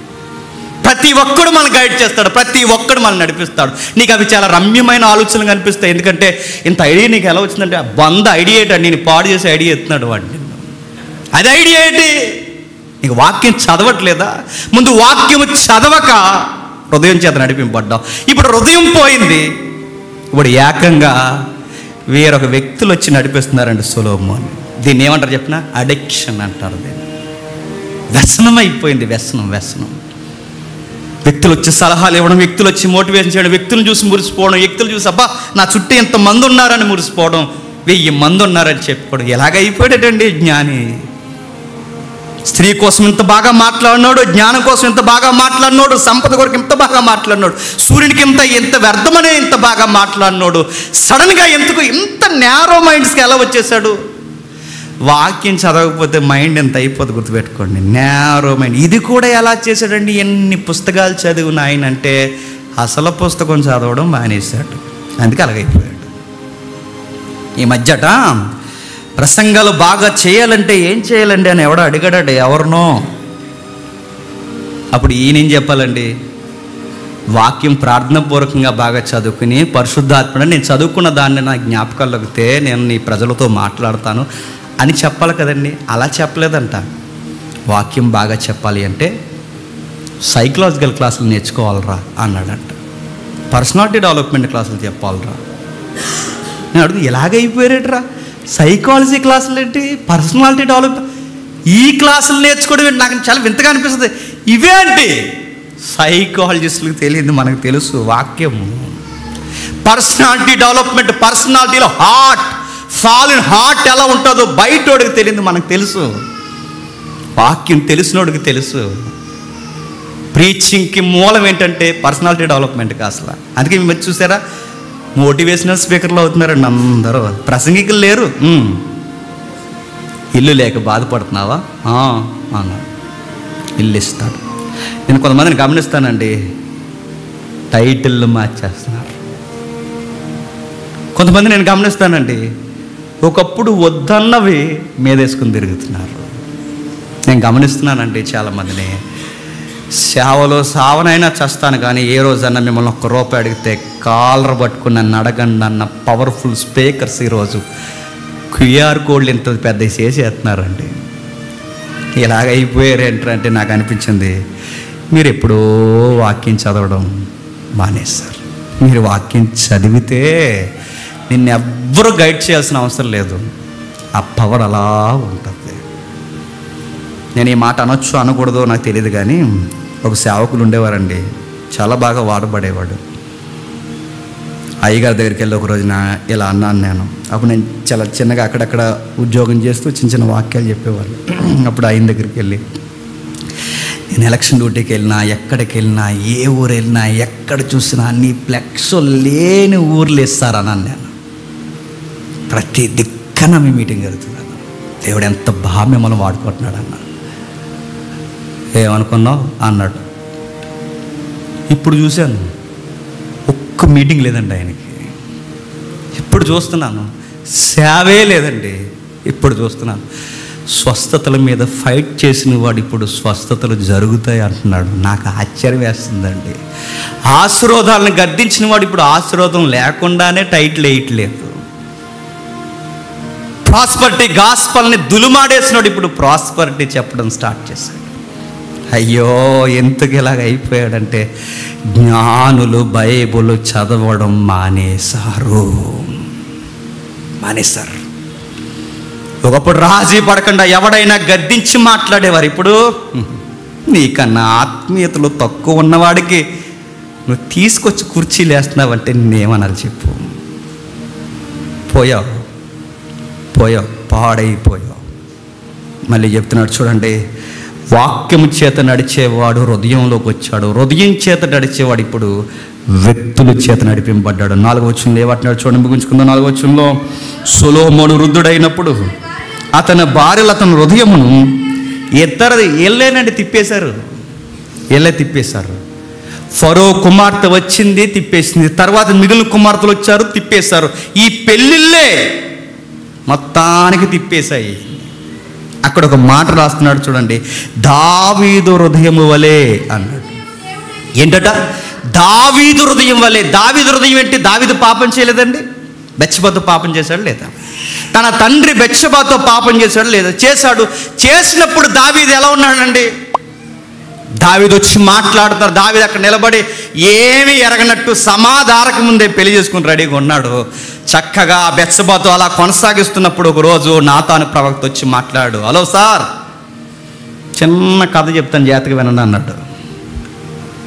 ప్రతి ఒక్కడు మనం గైడ్ చేస్తాడు, ప్రతి ఒక్కడు మనం నడిపిస్తాడు. నీకు అవి చాలా రమ్యమైన ఆలోచనలు కనిపిస్తాయి. ఎందుకంటే ఇంత ఐడియా నీకు ఎలా వచ్చిందంటే, వంద ఐడియా ఏంటండి, నేను పాడు చేసే ఐడియా ఎత్తున్నాడు వాడిని. అది ఐడియా ఏంటి? నీకు వాక్యం చదవట్లేదా? ముందు వాక్యము చదవక హృదయం చేత నడిపింపబడ్డావు. ఇప్పుడు హృదయం పోయింది, ఇప్పుడు ఏకంగా వేరొక వ్యక్తులు వచ్చి నడిపిస్తున్నారండి సొలొమోన్. దీన్ని ఏమంటారు చెప్పిన? అడిక్షన్ అంటారు. దీన్ని వ్యసనం అయిపోయింది. వ్యసనం. వ్యక్తులు వచ్చి సలహాలు ఇవ్వడం, వ్యక్తులు వచ్చి మోటివేషన్ చేయడం, వ్యక్తులను చూసి మురిసిపోవడం, వ్యక్తులు చూసి అబ్బా నా చుట్టూ ఎంతమంది ఉన్నారని మురిసిపోవడం, 1000 మంది ఉన్నారని చెప్పుకోవడం. ఎలాగైపోయాడండి జ్ఞాని? స్త్రీ కోసం ఇంత బాగా మాట్లాడినాడు, జ్ఞానం కోసం ఇంత బాగా మాట్లాడినాడు, సంపద కొరకు ఇంత బాగా మాట్లాడినాడు, సూర్యునికి ఎంత వ్యర్థమనే ఇంత బాగా మాట్లాడినాడు. సడన్గా ఎందుకు ఇంత నేరో మైండ్స్కి ఎలా వచ్చేసాడు? వాక్యం చదవకపోతే మైండ్ ఎంత అయిపోతుంది, గుర్తుపెట్టుకోండి. Narrow mind. ఇది కూడా ఎలా చేశాడండి? ఎన్ని పుస్తకాలు చదివిన ఆయన అంటే అసలు పుస్తకం చదవడం మానేశాడు, అందుకే అలాగైపోయాడు. ఈ మధ్యట ప్రసంగాలు బాగా చేయాలంటే ఏం చేయాలండి అని ఎవడో అడిగాడట ఎవరినో. అప్పుడు ఈయనేం చెప్పాలండి? వాక్యం ప్రార్థనాపూర్వకంగా బాగా చదువుకుని పరిశుద్ధాత్మ నేను చదువుకున్న దాన్ని నా జ్ఞాపకాల్లోకితే నేను నీ ప్రజలతో మాట్లాడతాను అని చెప్పాలి కదండి. అలా చెప్పలేదంట. వాక్యం బాగా చెప్పాలి అంటే సైకలాజికల్ క్లాసులు నేర్చుకోవాలరా అన్నాడంట. పర్సనాలిటీ డెవలప్మెంట్ క్లాసులు చెప్పాలరా. నేను అడుగు ఎలాగైపోయారేట్రా? సైకాలజీ క్లాసులు ఏంటి, పర్సనాలిటీ డెవలప్మెంట్, ఈ క్లాసులు నేర్చుకోవడం ఏంటి? నాకు చాలా వింతగా అనిపిస్తుంది. ఇవేంటి? సైకాలజిస్టులకు తెలియదు, మనకు తెలుసు. వాక్యము పర్సనాలిటీ డెవలప్మెంట్, పర్సనాలిటీలో ఫాలిన్ హార్ట్ ఎలా ఉంటుందో బయటోడికి తెలియదు, మనకు తెలుసు. వాక్యం తెలిసినోడికి తెలుసు. ప్రీచింగ్కి మూలం ఏంటంటే పర్సనాలిటీ డెవలప్మెంట్కి అసలు. అందుకే మీరు చూసారా, మోటివేషనల్ స్పీకర్లు అవుతున్నారండి అందరూ, ప్రసంగికులు లేరు. ఇల్లు లేక బాధపడుతున్నావా అన్నాడు, ఇల్లు ఇస్తాడు. నేను కొంతమందిని గమనిస్తానండి, టైటిళ్ళు మార్చేస్తున్నారు. కొంతమంది నేను గమనిస్తానండి, ఒకప్పుడు వద్దన్నవి మీదేసుకుని తిరుగుతున్నారు. నేను గమనిస్తున్నానండి చాలామందిని. సేవలో సావనైనా చేస్తాను కానీ ఏ రోజన్నా మిమ్మల్ని ₹1 అడిగితే కాలర్ పట్టుకుని నన్ను అడగండి అన్న పవర్ఫుల్ స్పీకర్స్ ఈరోజు క్యూఆర్ కోడ్లు ఇంత పెద్ద చేసేస్తున్నారండి. ఇలాగైపోయారు ఏంటంటే నాకు అనిపించింది, మీరు ఎప్పుడో వాక్యం చదవడం మానేశారు. మీరు వాక్యం చదివితే నిన్ను ఎవ్వరూ గైడ్ చేయాల్సిన అవసరం లేదు, ఆ పవర్ అలా ఉంటుంది. నేను ఈ మాట అనొచ్చు అనకూడదో నాకు తెలియదు కానీ ఒక సేవకులు ఉండేవారండి, చాలా బాగా వాడబడేవాడు. అయ్యగారి దగ్గరికి వెళ్ళి ఒక రోజున ఇలా అన్నాను నేను. అప్పుడు నేను చాలా చిన్నగా అక్కడక్కడ ఉద్యోగం చేస్తూ చిన్న వాక్యాలు చెప్పేవాళ్ళు. అప్పుడు ఆయన దగ్గరికి వెళ్ళి, నేను ఎలక్షన్ డ్యూటీకి వెళ్ళినా, ఎక్కడికి వెళ్ళినా, ఏ ఊరు వెళ్ళినా, ఎక్కడ చూసినా అన్ని ఫ్లెక్స్ లేని ఊర్లు ఇస్తారన్నాను నేను. ప్రతి దిక్కన మీ మీటింగ్ జరుగుతున్నాను. దేవుడు ఎంత బాగా మిమ్మల్ని వాడుకుంటున్నాడు అన్న. ఏమనుకున్నావు అన్నాడు. ఇప్పుడు చూశాను, ఒక్క మీటింగ్ లేదండి ఆయనకి. ఇప్పుడు చూస్తున్నాను, సేవే లేదండి. ఇప్పుడు చూస్తున్నాను, స్వస్థతల మీద ఫైట్ చేసిన వాడు ఇప్పుడు స్వస్థతలు జరుగుతాయి అంటున్నాడు. నాకు ఆశ్చర్యం వేస్తుందండి. ఆశీర్వాదాలను గద్దించిన వాడు ఇప్పుడు ఆశీర్వాదం లేకుండానే టైటిల్ వేయట్లేదు. ప్రాస్పరిటీ గాస్పల్ని దులుమాడేసినాడు, ఇప్పుడు ప్రాస్పరిటీ చెప్పడం స్టార్ట్ చేశాడు. అయ్యో ఎందుకు ఇలాగ అయిపోయాడంటే జ్ఞానులు బైబిల్ చదవడం మానేశారు. ఒకప్పుడు రాజీ పడకుండా ఎవడైనా గద్దించి మాట్లాడేవారు. ఇప్పుడు నీకన్నా ఆత్మీయతలు తక్కువ ఉన్నవాడికి నువ్వు తీసుకొచ్చి కుర్చీలు వేస్తున్నావంటే నేనేమనాలి చెప్పు? పోయావు, పాడైపోయావు. మళ్ళీ చెప్తున్నాడు చూడండి, వాక్యము చేత నడిచేవాడు హృదయంలోకి వచ్చాడు, హృదయం చేత నడిచేవాడు ఇప్పుడు వ్యక్తుల చేత నడిపింపబడ్డాడు. 4వ వచనంలో ఏమంటున్నాడు చూడండి, ముగించుకుందాం. 4వ వచనంలో, సొలొమోను వృద్ధుడైనప్పుడు అతని భార్యలు అతని హృదయమును ఇతర తిప్పేశారు. ఫరో కుమార్తె వచ్చింది, తిప్పేసింది. తర్వాత మిగిలిన కుమార్తెలు వచ్చారు, తిప్పేశారు. ఈ పెళ్ళిళ్ళే మొత్తానికి తిప్పేశాయి. అక్కడ ఒక మాట రాస్తున్నాడు చూడండి, దావీదు హృదయము వలె అన్నాడు. ఏంటట? దావీదు హృదయం వలె. దావీదు హృదయం ఏంటి? దావీదు పాపం చేయలేదండి. బెత్షెబాతో పాపం చేశాడు లేదా? తన తండ్రి బెత్షెబాతో పాపం చేశాడు లేదా? చేశాడు. చేసినప్పుడు దావీదు ఎలా ఉన్నాడండి? దావీదు వచ్చి మాట్లాడుతారు. దావీదు అక్కడ నిలబడి ఏమీ ఎరగనట్టు సమాధారక ముందే పెళ్లి చేసుకుని రెడీగా ఉన్నాడు. చక్కగా బెత్షెబాతో అలా కొనసాగిస్తున్నప్పుడు ఒకరోజు నాతాను ప్రవక్త వచ్చి మాట్లాడు, హలో సార్, చిన్న కథ చెప్తాను, జాగ్రత్తగా వినండి అన్నాడు.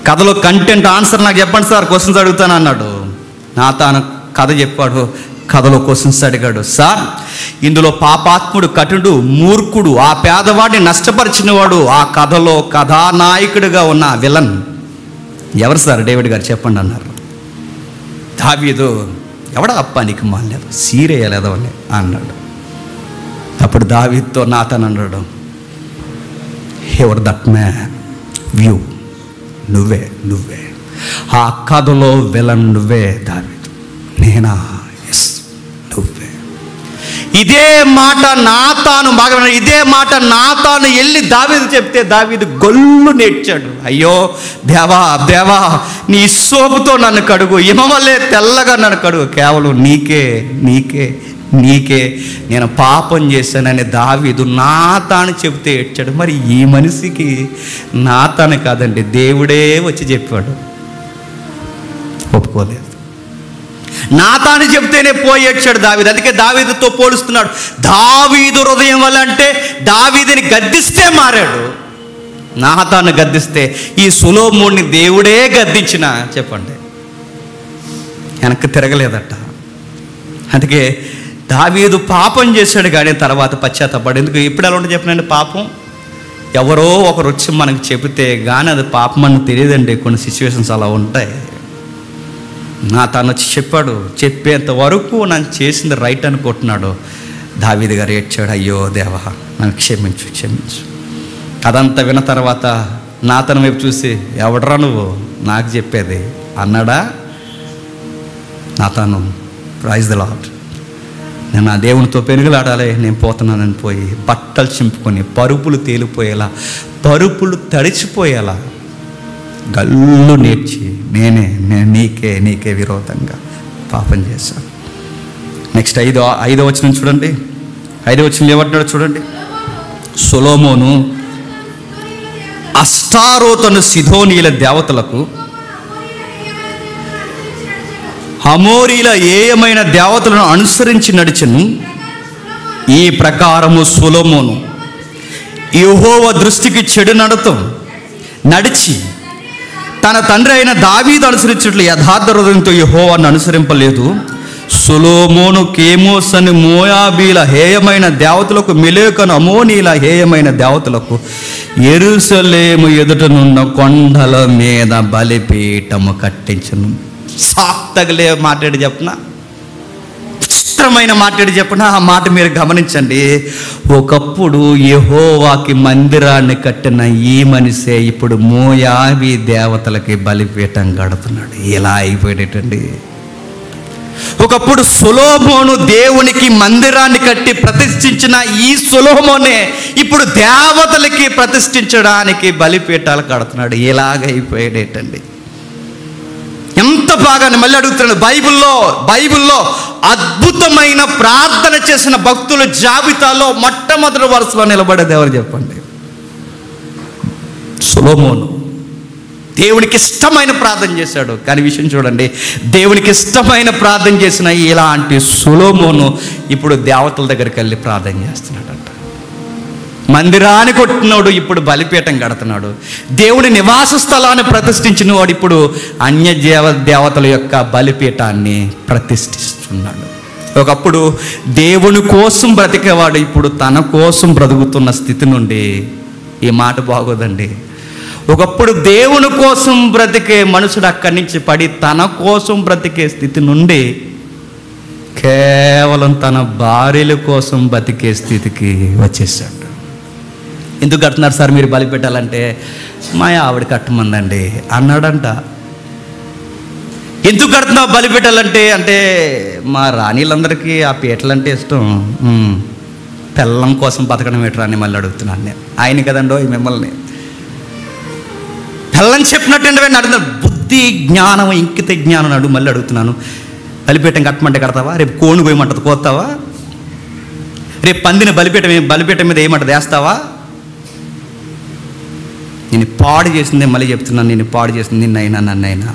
కథలో కంటెంట్ ఆన్సర్ నాకు చెప్పండి సార్, క్వశ్చన్స్ అడుగుతాను అన్నాడు. నాతాను కథ చెప్పాడు, కథలో క్వశ్చన్స్ అడిగాడు. సార్, ఇందులో పాపాత్ముడు, కటుడు, మూర్ఖుడు, ఆ పేదవాడిని నష్టపరిచినవాడు, ఆ కథలో కథానాయకుడిగా ఉన్న విలన్ ఎవరు సార్? డేవిడ్ గారు చెప్పండి అన్నారు. దావీదు, ఎవడా అప్ప నీకు మానలేదు, సీరేయలేదవలే అన్నాడు. అప్పుడు దావీదుతో నాతాను అన్నాడు, ఎవర్ దట్ మ్యాన్? వ్యూ, నువ్వే ఆ కథలో విలన్ నువ్వే దావీదు. నేనా? ఎస్, నువ్వే. ఇదే మాట నాతాను వెళ్ళి దావీదు చెప్తే దావీదు గొల్లు నేర్చాడు. అయ్యో దేవా, నీ సోపుతో నన్ను కడుగు, ఇమవలే తెల్లగా నన్ను కడుగు, కేవలం నీకే నేను పాపం చేశానని దావీదు నాతాను చెప్తే ఏడ్చాడు. మరి ఈ మనిషికి నాతాను కాదండి, దేవుడే వచ్చి చెప్పాడు, ఒప్పుకోలేదు. నాతాను చెప్తేనే పోయి ఏడ్చాడు దావీదు. అందుకే దావీదుతో పోలుస్తున్నాడు. దావీదు హృదయం వల్ల అంటే దావీదుని గద్దిస్తే మారాడు, నాతాను గద్దిస్తే. ఈ సొలొమోనుని దేవుడే గద్దించిన చెప్పండి, వెనక్కి తిరగలేదట. అందుకే దావీదు పాపం చేశాడు కానీ తర్వాత పశ్చాత్తాపడు. ఎందుకు? ఇప్పుడు ఎలా ఉంటుంది చెప్పనండి? పాపం ఎవరో ఒకరు వచ్చి మనకు చెబితే కానీ అది పాపం అని తెలియదండి. కొన్ని సిచ్యువేషన్స్ అలా ఉంటాయి. నాతాను వచ్చి చెప్పాడు, చెప్పేంత వరకు నన్ను చేసింది రైట్ అనుకుంటున్నాడు. దావీదు గారు ఏడ్చాడు, అయ్యో దేవా నన్ను క్షమించు. అదంతా విన్న తర్వాత నాతాను వైపు చూసి, ఎవడరా నువ్వు నాకు చెప్పేది అన్నాడా? నాతాను, ప్రైజ్ ది లార్డ్, నేను నా దేవునితో పెనుగులాడాలి, నేను పోతున్నానని పోయి బట్టలు చింపుకొని పరుపులు తేలిపోయేలా, పరుపులు తడిచిపోయేలా గల్లు నేర్చి నేను నీకే విరోధంగా పాపం చేశాను. నెక్స్ట్ ఐదో వచనం చూడండి. 5వ వచనం ఏమంటున్నాడు చూడండి. సొలొమోను అష్టారోతను సిదోనీయుల దేవతలకు, హమోరీల ఏయమైన దేవతలను అనుసరించి నడిచెను. ఈ ప్రకారము సొలొమోను యెహోవా దృష్టికి చెడు నడిచి తన తండ్రి అయిన దావీదు అనుసరించినట్లు యథార్థ హృదయంతో యెహోవాను అనుసరింపలేదు. సొలొమోను కేమోస్ అని మోయాబీల హేయమైన దేవతలకు, మెలెకను అమోనీల హేయమైన దేవతలకు యెరూషలేము ఎదుటనున్న కొండల మీద బలిపీఠము కట్టించును. సాత్తగలే మాట్లాడి చెప్పిన, చిత్రమైన మాట్లాడి చెప్పిన ఆ మాట మీరు గమనించండి. ఒకప్పుడు యెహోవాకి మందిరాన్ని కట్టిన ఈ మనిషే ఇప్పుడు మోయాబీ దేవతలకి బలిపీఠం కడుతున్నాడు. ఇలా అయిపోయేటండి. ఒకప్పుడు సొలొమోను దేవునికి మందిరాన్ని కట్టి ప్రతిష్ఠించిన ఈ సొలొమోనే ఇప్పుడు దేవతలకి ప్రతిష్ఠించడానికి బలిపీఠాలు కడుతున్నాడు. ఇలాగైపోయేటండి. ఎంత బాగా మళ్ళీ అడుగుతున్నాడు. బైబిల్లో అద్భుతమైన ప్రార్థన చేసిన భక్తుల జాబితాలో మొట్టమొదటి వరుసలో నిలబడేది ఎవరు చెప్పండి? సొలొమోను. దేవునికి ఇష్టమైన ప్రార్థన చేశాడు. కానీ విషయం చూడండి, దేవునికి ఇష్టమైన ప్రార్థన చేసిన ఇలాంటి సొలొమోను ఇప్పుడు దేవతల దగ్గరికి వెళ్ళి ప్రార్థన చేస్తున్నాడంట. మందిరాన్ని కొట్టినోడు ఇప్పుడు బలిపీఠం కడుతున్నాడు. దేవుని నివాస స్థలాన్ని ప్రతిష్ఠించిన వాడు ఇప్పుడు అన్య దేవతల యొక్క బలిపీఠాన్ని ప్రతిష్ఠిస్తున్నాడు. ఒకప్పుడు దేవుని కోసం బ్రతికేవాడు ఇప్పుడు తన కోసం బ్రతుకుతున్న స్థితి నుండి, ఈ మాట బాగోదండి, ఒకప్పుడు దేవుని కోసం బ్రతికే మనుషుడు అక్కడి నుంచి పడి తన కోసం బ్రతికే స్థితి నుండి కేవలం తన భార్యల కోసం బ్రతికే స్థితికి వచ్చేసాడు. ఎందుకు కడుతున్నారు సార్ మీరు బలి పెట్టాలంటే? మా ఆవిడ కట్టమందండి అన్నాడంట. ఎందుకు కడుతున్నావు బలిపీఠాలంటే? అంటే మా రాణీలందరికీ ఆ పీటలంటే ఇష్టం. పెళ్ళం కోసం బతకడం ఏట్రా అని మళ్ళీ అడుగుతున్నాను నేను. ఆయన కదండో మిమ్మల్ని పెళ్ళని చెప్పినట్టు అడుగుతున్నాను. బుద్ధి జ్ఞానం ఇంకిత జ్ఞానం అడుగు మళ్ళీ అడుగుతున్నాను. బలిపీఠం కట్టమంటే కడతావా? రేపు కోణు పోయమంటది కోస్తావా? రేపు పందిని బలిపీఠం మీద ఏమంటది వేస్తావా? నేను పాడు చేసిందే మళ్ళీ చెప్తున్నాను. నేను పాడు చేసింది నిన్నైనా నన్నైనా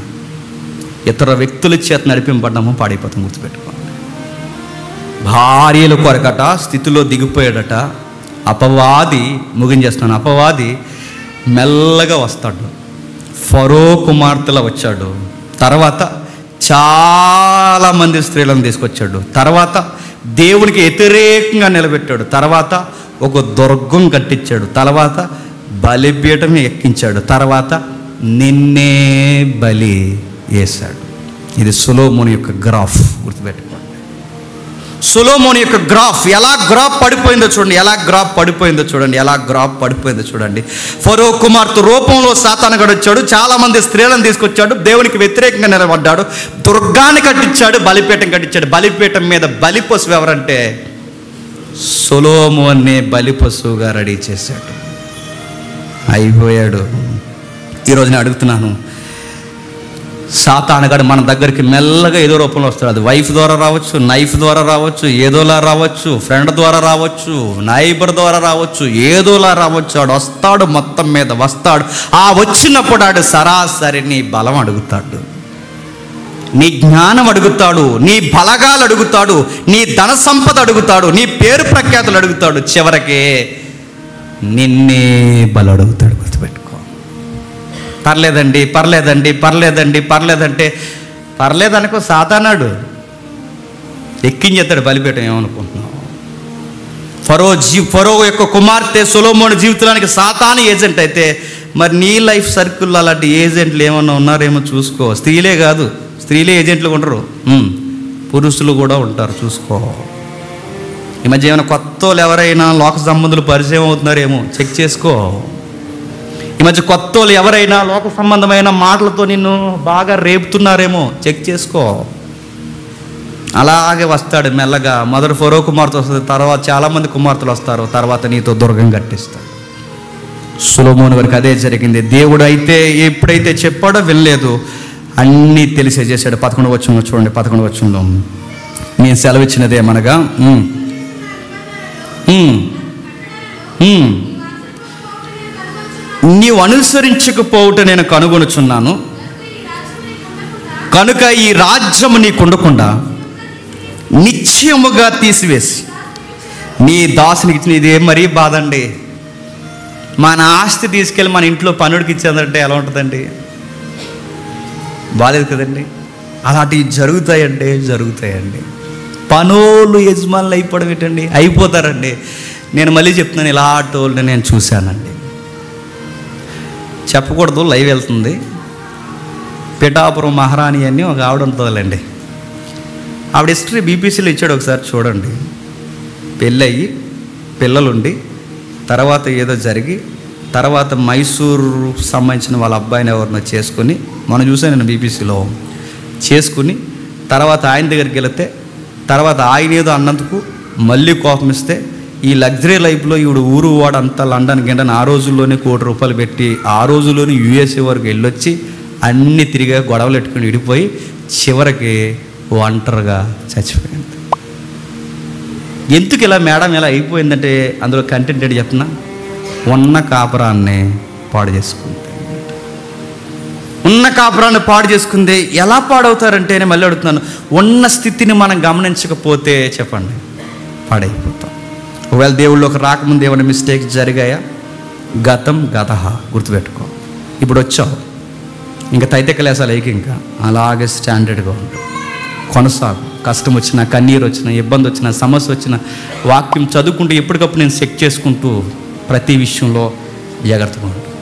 ఇతర వ్యక్తుల చేత నడిపింపడ్డాము పాడైపోతాం. గుర్తుపెట్టుకోండి. భార్యల కొరకట స్థితిలో దిగిపోయాడట అపవాది. ముగించేస్తున్నాను. అపవాది మెల్లగా వస్తాడు. ఫరో కుమార్తెలా వచ్చాడు. తర్వాత చాలామంది స్త్రీలను తీసుకొచ్చాడు. తర్వాత దేవునికి వ్యతిరేకంగా నిలబెట్టాడు. తర్వాత ఒక దుర్గం కట్టించాడు. తర్వాత బలిపీఠం ఎక్కించాడు. తర్వాత నిన్నే బలి వేశాడు. ఇది సొలొమోను యొక్క గ్రాఫ్. గుర్తుపెట్టుకోండి. సొలొమోను యొక్క గ్రాఫ్ ఎలా గ్రాఫ్ పడిపోయిందో చూడండి. చూడండి. ఫరో కుమార్తె రూపంలో సాతానుగాడు వచ్చాడు. చాలామంది స్త్రీలను తీసుకొచ్చాడు. దేవునికి వ్యతిరేకంగా నిలబడ్డాడు. దుర్గాన్ని కట్టించాడు. బలిపీఠం కట్టించాడు. బలిపీఠం మీద బలి పశువు ఎవరంటే సొలొమోన్నే బలి పశువుగా రెడీ చేశాడు. అయిపోయాడు. ఈరోజు నేను అడుగుతున్నాను, సాతానుగాడు మన దగ్గరికి మెల్లగా ఏదో రూపంలో వస్తాడు. అది వైఫ్ ద్వారా రావచ్చు, నైఫ్ ద్వారా రావచ్చు, ఏదోలా రావచ్చు, ఫ్రెండ్ ద్వారా రావచ్చు, నైబర్ ద్వారా రావచ్చు, ఏదోలా రావచ్చు. ఆడు వస్తాడు, మొత్తం మీద వస్తాడు. ఆ వచ్చినప్పుడు ఆడు సరాసరి నీ బలం అడుగుతాడు, నీ జ్ఞానం అడుగుతాడు, నీ బలగాలు అడుగుతాడు, నీ ధన సంపద అడుగుతాడు, నీ పేరు ప్రఖ్యాతులు అడుగుతాడు. చివరికి నిన్నే బలం అడుగుతాడు. గుర్తుపెట్టుకో. పర్లేదండి పర్లేదనుకో. సాతానాడు ఎక్కించేస్తాడు బలిపీఠం. ఏమనుకుంటున్నావు? ఫరో యొక్క కుమార్తె సొలొమోను జీవితానికి సాతాను ఏజెంట్ అయితే మరి నీ లైఫ్ సర్కిల్లో అలాంటి ఏజెంట్లు ఏమన్నా ఉన్నారేమో చూసుకో. స్త్రీలే కాదు, స్త్రీలే ఏజెంట్లు ఉండరు, పురుషులు కూడా ఉంటారు. చూసుకో. ఈ మధ్య ఏమైనా కొత్త వాళ్ళు ఎవరైనా లోక సంబంధులు పరిచయం అవుతున్నారేమో చెక్ చేసుకో. ఈ మధ్య కొత్త వాళ్ళు ఎవరైనా లోక సంబంధమైన మాటలతో నిన్ను బాగా రేపుతున్నారేమో చెక్ చేసుకో. అలాగే వస్తాడు మెల్లగా. మొదటి ఫరో కుమార్తె వస్తుంది, తర్వాత చాలామంది కుమార్తెలు వస్తారు, తర్వాత నీతో దుర్గం కట్టిస్తాడు. సొలొమోను గారికి అదే జరిగింది. దేవుడు అయితే ఎప్పుడైతే చెప్పాడో వినలేదు, అన్నీ తెలిసే చేశాడు. 11వ వచనంలో చూడండి. 11వ వచనంలో నేను సెలవిచ్చినదే మనగా నీవు అనుసరించకపోవుట నేను కనుగొనుచున్నాను, కనుక ఈ రాజ్యము నీకుండకుండా నిశ్చయముగా తీసివేసి నీ దాసునికి ఇచ్చిన. ఇదే మరీ బాధ అండి. మన ఆస్తి తీసుకెళ్ళి మన ఇంట్లో పనుడికి ఇచ్చేదంటే ఎలా ఉంటుందండి? బాలేదు కదండి. అలాంటివి జరుగుతాయండి. పనులు యజమానులు అయిపోవడం ఏంటండి? అయిపోతారండి. నేను మళ్ళీ చెప్తున్నాను, ఇలాంటి వాళ్ళని నేను చూశానండి. చెప్పకూడదు, లైవ్ వెళ్తుంది. పిఠాపురం మహారాణి అని ఒక ఆవిడ ఉంటుందండి. ఆవిడ హిస్టరీ బీబీసీలో ఇచ్చాడు, ఒకసారి చూడండి. పెళ్ళయి పిల్లలుండి తర్వాత ఏదో జరిగి తర్వాత మైసూరు సంబంధించిన వాళ్ళ అబ్బాయిని ఎవరినో చేసుకుని, మనం చూసాను నేను బీబీసీలో, చేసుకుని తర్వాత ఆయన దగ్గరికి వెళితే తర్వాత ఆయన ఏదో అన్నందుకు మళ్ళీ కోపం ఇస్తే ఈ లగ్జరీ లైఫ్లో ఈవిడ ఊరు వాడంతా లండన్ గిండన్ ఆ రోజుల్లోనే ₹1,00,00,000 పెట్టి ఆ రోజుల్లోనే USA వరకు వెళ్ళొచ్చి అన్నీ తిరిగా గొడవలు పెట్టుకుని విడిపోయి చివరికి ఒంటరిగా చచ్చిపోయింది. ఎందుకు ఇలా మేడం ఇలా అయిపోయిందంటే అందులో కంటెంట్ ఏంటి చెప్తున్నా? ఉన్న కాపురాన్ని పాడు చేసుకుంది. ఎలా పాడవుతారంటే నేను మళ్ళీ అడుగుతున్నాను, ఉన్న స్థితిని మనం గమనించకపోతే చెప్పండి పాడైపోతాం. ఒకవేళ దేవుళ్ళలోకి రాకముందు ఏమైనా మిస్టేక్స్ జరిగాయా? గతం గతహ గుర్తుపెట్టుకో. ఇప్పుడు వచ్చావు, ఇంకా తైతెక్కలేసాలి. ఇంకా అలాగే స్టాండర్డ్గా ఉంటావు, కొనసాగు. కష్టం వచ్చినా, కన్నీరు వచ్చినా, ఇబ్బంది వచ్చినా, సమస్య వచ్చినా వాక్యం చదువుకుంటూ ఎప్పటికప్పుడు నేను చెక్ చేసుకుంటూ ప్రతి విషయంలో జాగ్రత్తగా ఉంటాను.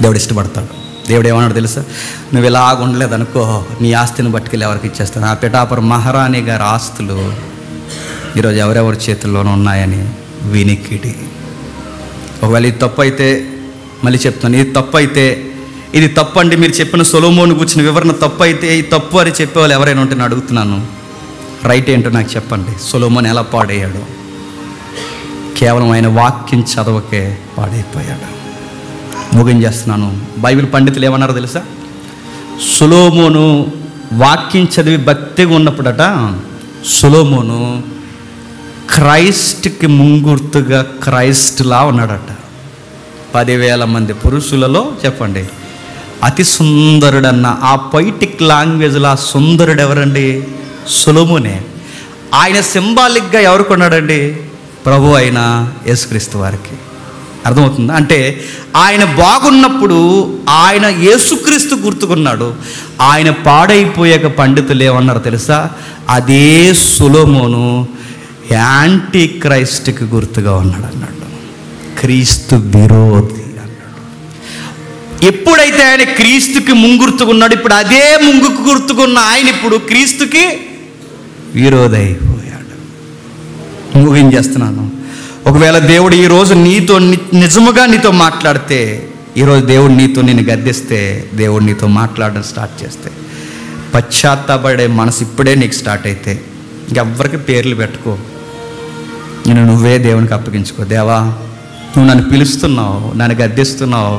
దేవుడు ఇష్టపడతాడు. దేవుడు ఏమన్నాడు తెలుసా? నువ్వు ఇలాగ ఉండలేదు అనుకో, నీ ఆస్తిని పట్టుకెళ్ళి ఎవరికి ఇచ్చేస్తాను. ఆ పిఠాపురం మహారాణి గారి ఆస్తులు ఈరోజు ఎవరెవరి చేతుల్లోనూ ఉన్నాయని వినికిడి. ఒకవేళ ఇది తప్పు అయితే, మళ్ళీ చెప్తాను, ఇది తప్పు అయితే ఇది తప్పు అండి, మీరు చెప్పిన సొలొమోను గురించిన వివరణ తప్పు అయితే ఈ తప్పు అని చెప్పేవాళ్ళు ఎవరైనా ఉంటే నేను అడుగుతున్నాను, రైట్ ఏంటో నాకు చెప్పండి. సొలొమోను ఎలా పాడయ్యాడు? కేవలం ఆయన వాక్యం చదవకే పాడైపోయాడు. ముగించేస్తున్నాను. బైబిల్ పండితులు ఏమన్నారో తెలుసా? సొలొమోను వాక్యం చదివి భక్తిగా ఉన్నప్పుడట సొలొమోను క్రైస్ట్కి ముంగుర్తుగా క్రైస్ట్లా ఉన్నాడట. 10,000 మంది పురుషులలో చెప్పండి అతి సుందరుడన్న ఆ పొయిటిక్ లాంగ్వేజ్లో ఆ సుందరుడు ఎవరండి? సొలొమోనే. ఆయన సింబాలిక్గా ఎవరు కొన్నాడండి? ప్రభు అయిన యేసుక్రీస్తు వారికి. అర్థమవుతుందా? అంటే ఆయన బాగున్నప్పుడు ఆయన యేసుక్రీస్తు గుర్తుకున్నాడు. ఆయన పాడైపోయాక పండితులు ఏమన్నారు తెలుసా? అదే సొలొమోను యాంటీ క్రైస్ట్కి గుర్తుగా ఉన్నాడు అన్నాడు. క్రీస్తు విరోధి అన్నాడు. ఎప్పుడైతే ఆయన క్రీస్తుకి ముంగుర్తుకున్నాడు, ఇప్పుడు అదే ముంగుకు గుర్తుకున్న ఆయన ఇప్పుడు క్రీస్తుకి విరోధి అయిపోయాడు. ముగించేస్తున్నాను. ఒకవేళ దేవుడు ఈరోజు నీతో నిజముగా నీతో మాట్లాడితే, ఈరోజు దేవుడు నీతో నిన్ను గద్దిస్తే, దేవుడు నీతో మాట్లాడడం స్టార్ట్ చేస్తే, పశ్చాత్తాపడే మనసు ఇప్పుడే నీకు స్టార్ట్ అయితే ఇంకెవ్వరికి పేర్లు పెట్టుకో, నువ్వే దేవునికి అప్పగించుకో. దేవా, నువ్వు నన్ను పిలుస్తున్నావు, నన్ను గద్దిస్తున్నావు,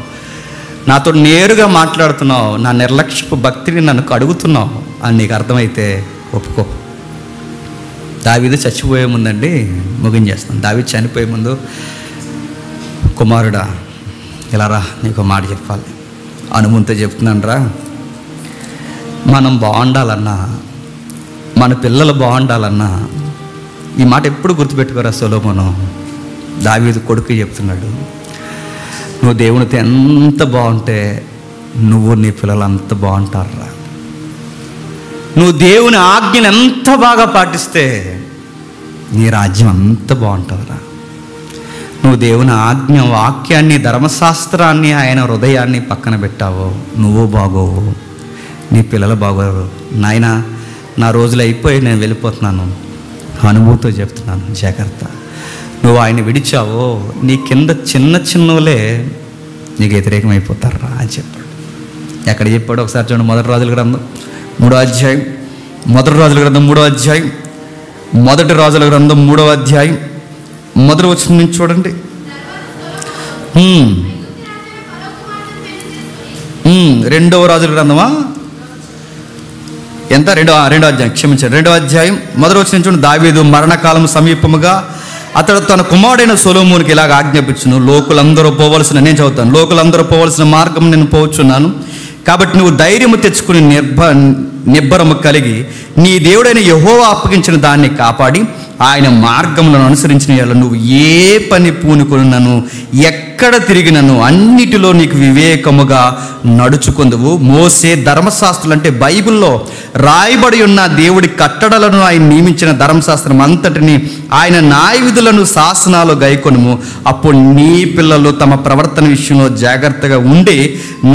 నాతో నేరుగా మాట్లాడుతున్నావు, నా నిర్లక్ష్యపు భక్తిని నన్ను అడుగుతున్నావు అని నీకు అర్థమైతే ఒప్పుకో. దావీదు చచ్చిపోయే ముందండి, ముగించేస్తాను. దావీదు చనిపోయే ముందు, కుమారుడా ఇలా రా, నీకు మాట చెప్పాలి, అనుమతితో చెప్తున్నాను రా. మనం బాగుండాలన్నా, మన పిల్లలు బాగుండాలన్నా, ఈ మాట ఎప్పుడు గుర్తుపెట్టుకోరా సొలొమోను. దావీదు కొడుకు చెప్తున్నాడు, నువ్వు దేవునితో ఎంత బాగుంటే నువ్వు నీ పిల్లలు అంత బాగుంటారా. నువ్వు దేవుని ఆజ్ఞను ఎంత బాగా పాటిస్తే నీ రాజ్యం అంత బాగుంటుందిరా. నువ్వు దేవుని ఆజ్ఞ, వాక్యాన్ని, ధర్మశాస్త్రాన్ని, ఆయన హృదయాన్ని పక్కన పెట్టావో నువ్వు బాగోవు, నీ పిల్లలు బాగోరు. నాయన, నా రోజులు అయిపోయి నేను వెళ్ళిపోతున్నాను, అనుభూతితో చెప్తున్నాను, జాగ్రత్త. నువ్వు ఆయన విడిచావో నీ కింద చిన్న చిన్నోలే నీకు వ్యతిరేకమైపోతారా అని చెప్పాడు. ఎక్కడ చెప్పాడు ఒకసారి చూడండి. మొదటి రాజుల గ్రంథం 3వ అధ్యాయం, మొదటి రాజుల గ్రంథం 3వ అధ్యాయం, మొదటి రాజుల గ్రంథం 3వ అధ్యాయం మొదటి వచనం నుంచి చూడండి. 2వ రాజుల గ్రంథమా ఎంత? 2వ అధ్యాయం, క్షమించండి, 2వ అధ్యాయం మొదటి వచనం చూడండి. దావీదు మరణకాలం సమీపముగా అతడు తన కుమారుడైన సొలొమోనుకి ఇలాగ ఆజ్ఞాపించును, లోకులందరూ పోవలసిన, నేను చదువుతాను, లోకులందరూ పోవలసిన మార్గం నేను పోవచ్చున్నాను, కాబట్టి నువ్వు ధైర్యము తెచ్చుకుని నిబ్బరము కలిగి నీ దేవుడైన యెహోవా అప్పగించిన దాన్ని కాపాడి ఆయన మార్గములను అనుసరించిన యెడల నువ్వు ఏ పని పూనుకొనున్నను, ఎక్కడ తిరిగినను అన్నిటిలో నీకు వివేకముగా నడుచుకొందువు. మోసే ధర్మశాస్త్రులు అంటే బైబిల్లో రాయబడి ఉన్న దేవుడి కట్టడలను ఆయన నియమించిన ధర్మశాస్త్రం అంతటిని, ఆయన న్యాయ విధులను, శాసనాలు గైకొనుము. అప్పుడు నీ పిల్లలు తమ ప్రవర్తన విషయంలో జాగ్రత్తగా ఉండి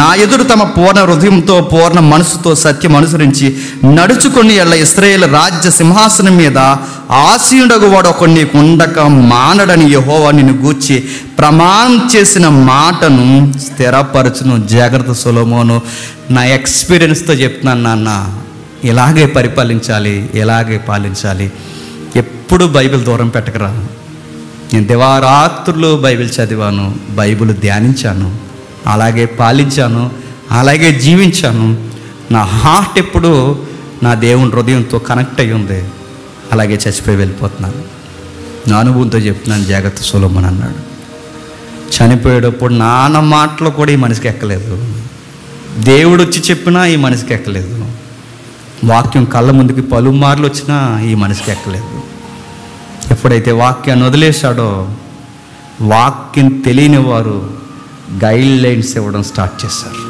నా ఎదురు తమ పూర్ణ హృదయంతో, పూర్ణ మనసుతో సత్యం అనుసరించి నడుచుకొని ఎల్ల ఇశ్రాయేలు రాజ్య సింహాసనం మీద ఆసీనుడగు వాడు ఒకడు నీకు ఉండక మానడని యెహోవా నిన్ను గూర్చి ప్రమాణం చేసిన మాటను స్థిరపరచును. జాగ్రత్త సొలొమోను, నా ఎక్స్పీరియన్స్తో చెప్తున్నాను నాన్న, ఇలాగే పరిపాలించాలి, ఇలాగే పాలించాలి. ఎప్పుడు బైబిల్ దూరం పెట్టకరా. నేను దివారాత్రులు బైబిల్ చదివాను, బైబిల్ ధ్యానించాను, అలాగే పాలించాను, అలాగే జీవించాను. నా హార్ట్ ఎప్పుడు నా దేవుని హృదయంతో కనెక్ట్ అయ్యి ఉంది, అలాగే చచ్చిపోయి వెళ్ళిపోతున్నాను. నా అనుభవంతో చెప్తున్నాను. జాగ్రత్త సొలొమోను అన్నాడు. చనిపోయేటప్పుడు నాన్న మాటలు కూడా ఈ మనిషికి ఎక్కలేదు, దేవుడు వచ్చి చెప్పినా ఈ మనిషికి ఎక్కలేదు, వాక్యం కళ్ళ ముందుకి పలుమార్లు వచ్చినా ఈ మనిషికి ఎక్కలేదు. ఎప్పుడైతే వాక్యాన్ని వదిలేశాడో, వాక్యం తెలియని వారు గైడ్ లైన్స్ ఇవ్వడం స్టార్ట్ చేశారు.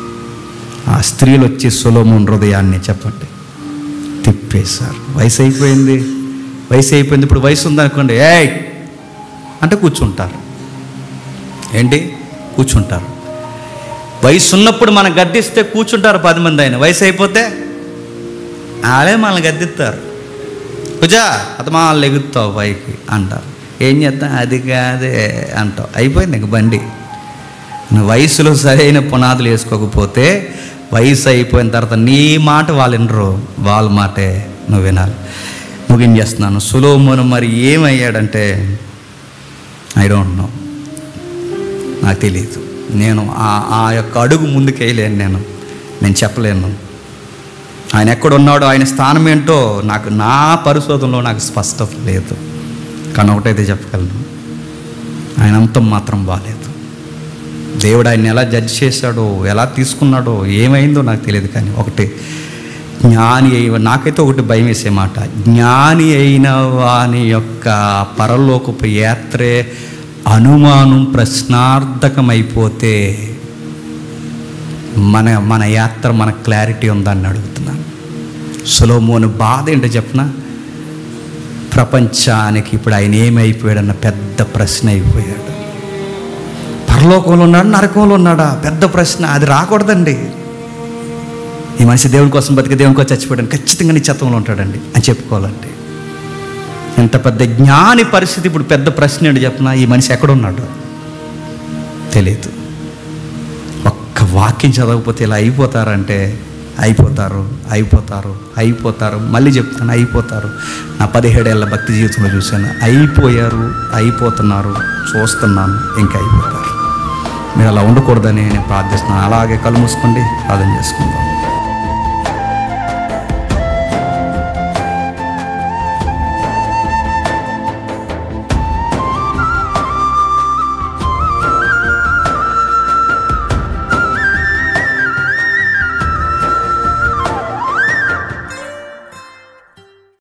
ఆ స్త్రీలు వచ్చి సొలొమోను హృదయాన్ని చెప్పండి తిప్పేశారు. వయసు అయిపోయింది, ఇప్పుడు వయసు ఉందనుకోండి, ఏయ్ అంటే కూర్చుంటారు. ఏంటి? కూర్చుంటారు. వయసు ఉన్నప్పుడు మనం గద్దిస్తే కూర్చుంటారు 10 మంది. అయిన వయసు అయిపోతే వాళ్ళే మనల్ని గద్దిస్తారు. పూజా అతమాలు ఎగురుతావు పైకి అంటారు. ఏం చేస్తాం? అది కాదే అంటావు. అయిపోయింది ఇంక బండి. నువ్వు వయసులో సరైన పునాదులు వేసుకోకపోతే వయసు అయిపోయిన తర్వాత నీ మాట వాళ్ళు వినరు, వాళ్ళ మాటే నువ్వు వినాలి. ముగించేస్తున్నాను. సొలొమోను మరి ఏమయ్యాడంటే ఐ డోంట్ నో, నాకు తెలియదు. నేను ఆ యొక్క అడుగు ముందుకు వేయలేను, నేను చెప్పలేను. ఆయన ఎక్కడున్నాడో, ఆయన స్థానం ఏంటో నాకు నా పరిశోధనలో నాకు స్పష్టత లేదు. కానీ ఒకటైతే చెప్పగలను, ఆయన అంతం మాత్రం బాగాలేదు. దేవుడు ఆయన ఎలా జడ్జ్ చేశాడో, ఎలా తీసుకున్నాడో, ఏమైందో నాకు తెలియదు. కానీ ఒకటి, జ్ఞాని నాకైతే ఒకటి భయం వేసే మాట, జ్ఞాని అయిన వాని యొక్క పరలోకపు యాత్రే అనుమానం ప్రశ్నార్థకమైపోతే మన యాత్ర మన క్లారిటీ ఉందని అడుగుతున్నాను. సొలొమోను బాధ ఏంటో చెప్పనా, ప్రపంచానికి ఇప్పుడు ఆయన ఏమైపోయాడన్న పెద్ద ప్రశ్న అయిపోయాడు. పరలోకంలో ఉన్నాడు, నరకంలో ఉన్నాడా, పెద్ద ప్రశ్న. అది రాకూడదండి. ఈ మనిషి దేవుని కోసం బతికి దేవుని కోసం చచ్చిపోయాడు, ఖచ్చితంగా నిశ్చత్వంలో ఉంటాడండి అని చెప్పుకోవాలండి. ఎంత పెద్ద జ్ఞాని పరిస్థితి ఇప్పుడు పెద్ద ప్రశ్న ఏంటి చెప్పినా, ఈ మనిషి ఎక్కడున్నాడు తెలియదు. ఒక్క వాక్యం చదవకపోతే ఇలా అయిపోతారంటే అయిపోతారు. మళ్ళీ చెప్తాను, అయిపోతారు. నా 17 ఏళ్ళ భక్తి జీవితంలో చూశాను. అయిపోతున్నారు, చూస్తున్నాను, ఇంకా అయిపోతారు. మీరు అలా ఉండకూడదని నేను ప్రార్థిస్తున్నాను. అలాగే కళ్ళు మూసుకోండి, ప్రార్థన చేసుకుందాం.